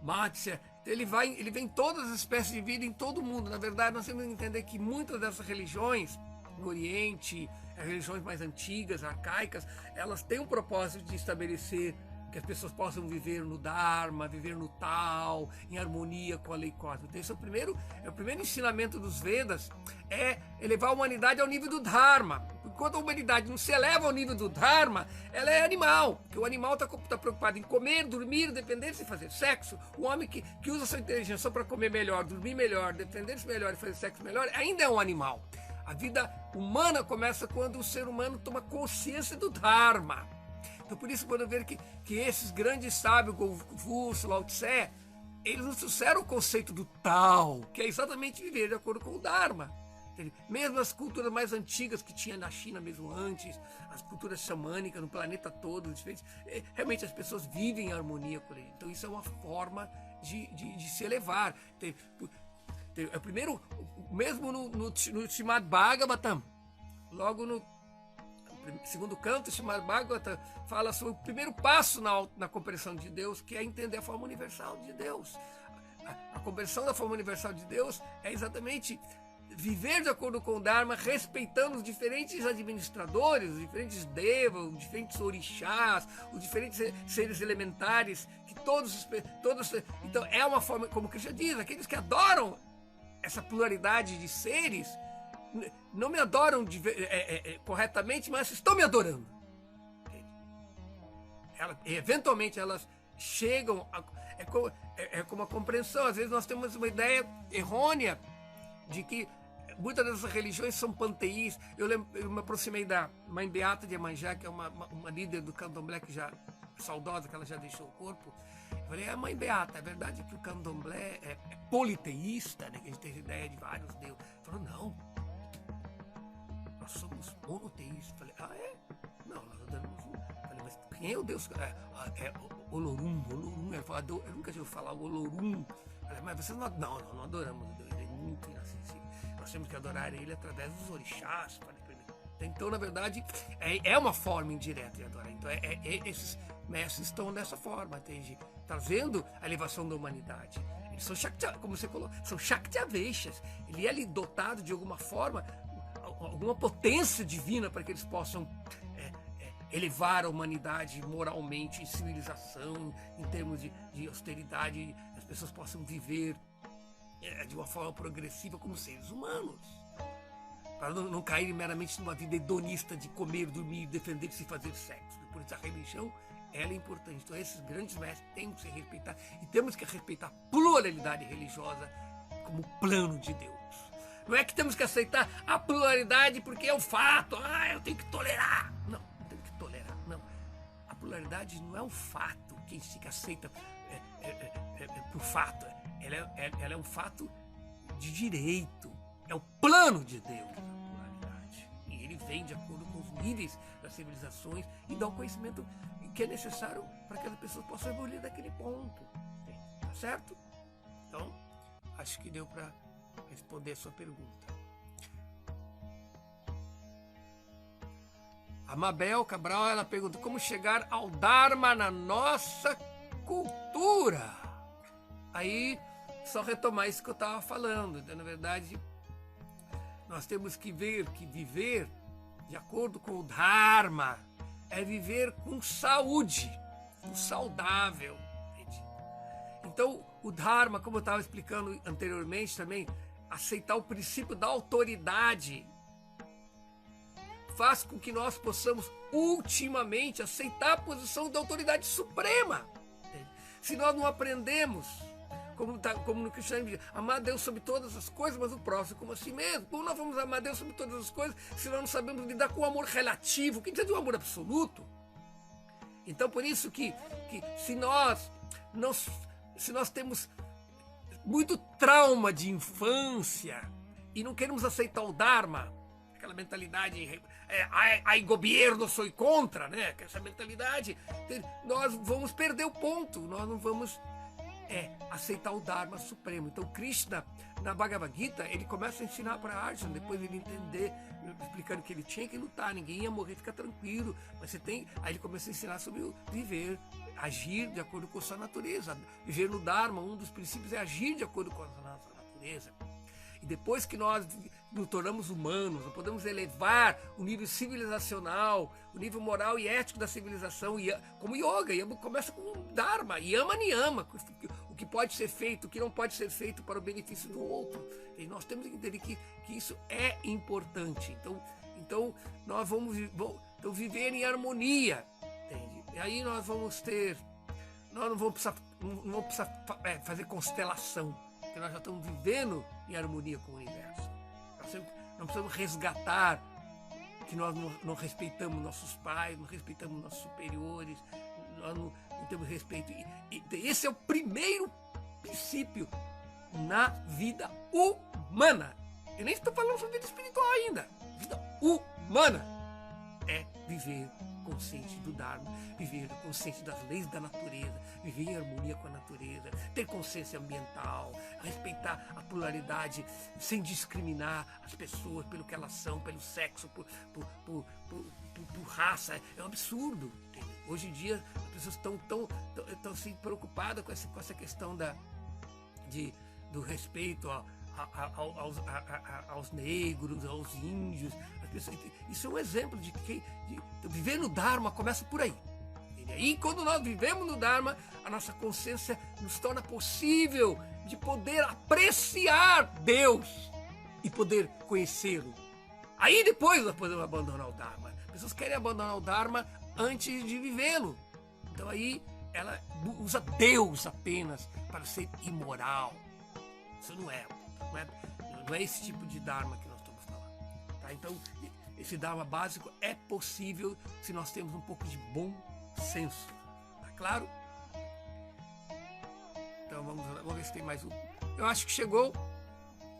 Matsya. Ele vem em todas as espécies de vida, em todo o mundo. Na verdade, nós temos que entender que muitas dessas religiões, no Oriente, as religiões mais antigas, arcaicas, elas têm um propósito de estabelecer que as pessoas possam viver no Dharma, viver no Tal, em harmonia com a lei cósmica. Então, esse é o primeiro ensinamento dos Vedas, é elevar a humanidade ao nível do Dharma. Enquanto a humanidade não se eleva ao nível do Dharma, ela é animal, porque o animal está preocupado em comer, dormir, defender-se e fazer sexo. O homem que usa sua inteligência só para comer melhor, dormir melhor, defender-se melhor e fazer sexo melhor, ainda é um animal. A vida humana começa quando o ser humano toma consciência do Dharma. Então, por isso, podemos ver que esses grandes sábios, como Confúcio, Lao Tse, eles nos trouxeram o conceito do Tao, que é exatamente viver de acordo com o Dharma. Mesmo as culturas mais antigas que tinha na China, mesmo antes, as culturas xamânicas no planeta todo, realmente as pessoas vivem em harmonia com ele. Então, isso é uma forma de se elevar. É primeiro, mesmo no Srimad Bhagavatam, logo no segundo canto, o Srimad Bhagavatam fala sobre o primeiro passo na compreensão de Deus, que é entender a forma universal de Deus. A compreensão da forma universal de Deus é exatamente viver de acordo com o Dharma, respeitando os diferentes administradores, os diferentes devas, os diferentes orixás, os diferentes seres elementares, que todos. Então é uma forma, como Krishna diz, aqueles que adoram essa pluralidade de seres não me adoram corretamente, mas estão me adorando. Eventualmente elas chegam como a compreensão. Às vezes nós temos uma ideia errônea de que muitas dessas religiões são panteístas. Eu me aproximei da Mãe Beata de Iemanjá, que é uma líder do candomblé que já saudosa, que ela já deixou o corpo. Eu falei: Mãe Beata, é verdade que o candomblé é politeísta, né? Que a gente tem ideia de vários deuses. Ela falou: não, nós somos monoteístas. Eu falei: é? Não, nós adoramos um. Eu falei: mas quem é o Deus? É Olorum. Ela falou: eu nunca tinha ouvido falar Olorum. Eu falei: mas vocês não adoramos o Deus, ele é muito inacessível. Nós temos que adorar ele através dos orixás. Então, na verdade, é uma forma indireta de adorar. Então, esses mestres estão dessa forma, entende? Trazendo a elevação da humanidade. Eles são Shakti, como você colocou, são Shaktiaveshas. Ele é ali dotado de alguma forma, alguma potência divina para que eles possam elevar a humanidade moralmente, em civilização, em termos de austeridade, as pessoas possam viver de uma forma progressiva como seres humanos, para não cair meramente numa vida hedonista de comer, dormir, defender-se e fazer sexo. Por isso a religião, ela é importante. Então esses grandes mestres têm que ser respeitados e temos que respeitar a pluralidade religiosa como plano de Deus. Não é que temos que aceitar a pluralidade porque é o fato, eu tenho que tolerar. Não tem que tolerar, não. A pluralidade não é um fato que se aceita por fato. Ela é um fato de direito. É o plano de Deus, a pluralidade. E ele vem de acordo com os níveis das civilizações e dá o conhecimento que é necessário para que as pessoas possam evoluir daquele ponto. Tá certo? Então, acho que deu para responder a sua pergunta. A Mabel Cabral, ela pergunta como chegar ao Dharma na nossa cultura. Aí, só retomar isso que eu estava falando. Então, na verdade, nós temos que ver que viver de acordo com o Dharma é viver com saúde, com saudável. Então, o Dharma, como eu estava explicando anteriormente também, aceitar o princípio da autoridade faz com que nós possamos ultimamente aceitar a posição da autoridade suprema. Se nós não aprendemos, como no cristianismo, amar Deus sobre todas as coisas, mas o próximo como a si mesmo. Como nós vamos amar Deus sobre todas as coisas se nós não sabemos lidar com o amor relativo? O que dizer de um amor absoluto? Então, por isso que se nós temos muito trauma de infância e não queremos aceitar o Dharma, aquela mentalidade, ai governo, sou contra, né? Essa mentalidade, nós vamos perder o ponto, nós não vamos aceitar o Dharma supremo. Então Krishna, na Bhagavad Gita, ele começa a ensinar para Arjuna, depois ele entender, explicando que ele tinha que lutar, ninguém ia morrer, fica tranquilo, mas você tem... Aí ele começa a ensinar sobre o viver, agir de acordo com a sua natureza. Viver no Dharma, um dos princípios é agir de acordo com a nossa natureza. E depois que nós nos tornamos humanos, nós podemos elevar o nível civilizacional, o nível moral e ético da civilização, como yoga. Yoga começa com o Dharma, yama niyama, o que pode ser feito, o que não pode ser feito para o benefício do outro. E nós temos que entender que isso é importante. Então nós vamos viver em harmonia. Entende? E aí nós não vamos precisar fazer constelação, porque nós já estamos vivendo em harmonia com o universo. Nós precisamos resgatar que nós não respeitamos nossos pais, não respeitamos nossos superiores, nós não temos respeito. Esse é o primeiro princípio na vida humana. Eu nem estou falando sobre vida espiritual ainda. Vida humana é viver consciente do Dharma, viver consciente das leis da natureza, viver em harmonia com a natureza, ter consciência ambiental, respeitar a pluralidade sem discriminar as pessoas pelo que elas são, pelo sexo, por raça. É um absurdo. Hoje em dia as pessoas estão assim, preocupadas com essa questão do respeito aos negros, aos índios. Isso é um exemplo de que viver no Dharma começa por aí. E aí, quando nós vivemos no Dharma, a nossa consciência nos torna possível de poder apreciar Deus e poder conhecê-lo. Aí depois nós podemos abandonar o Dharma. As pessoas querem abandonar o Dharma antes de vivê-lo. Então aí ela usa Deus apenas para ser imoral. Isso não é esse tipo de Dharma que nós estamos falando. Tá? Então, esse Dharma básico é possível se nós temos um pouco de bom senso. Tá claro? Então vamos ver se tem mais um. Eu acho que chegou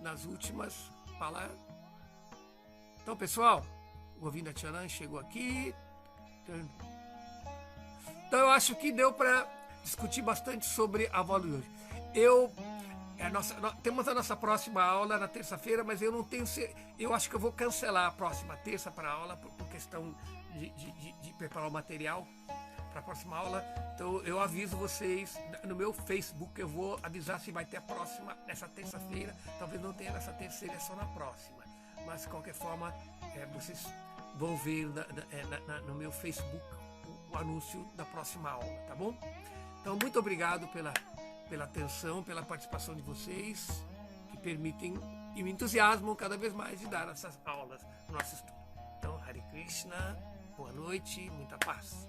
nas últimas palavras. Então, pessoal, o Govinda Charan chegou aqui. Então eu acho que deu para discutir bastante sobre a aula de hoje. Temos a nossa próxima aula na terça-feira, mas eu não tenho. Eu acho que eu vou cancelar a próxima terça para a aula por questão de preparar o material. para a próxima aula. Então eu aviso vocês no meu Facebook, eu vou avisar se vai ter a próxima nessa terça-feira. Talvez não tenha nessa terceira, é só na próxima. Mas de qualquer forma, vocês vão ver no meu Facebook o anúncio da próxima aula, tá bom? Então muito obrigado pela atenção, pela participação de vocês, que permitem e me entusiasmam cada vez mais de dar essas aulas no nosso estudo. Então, Hare Krishna, boa noite, muita paz.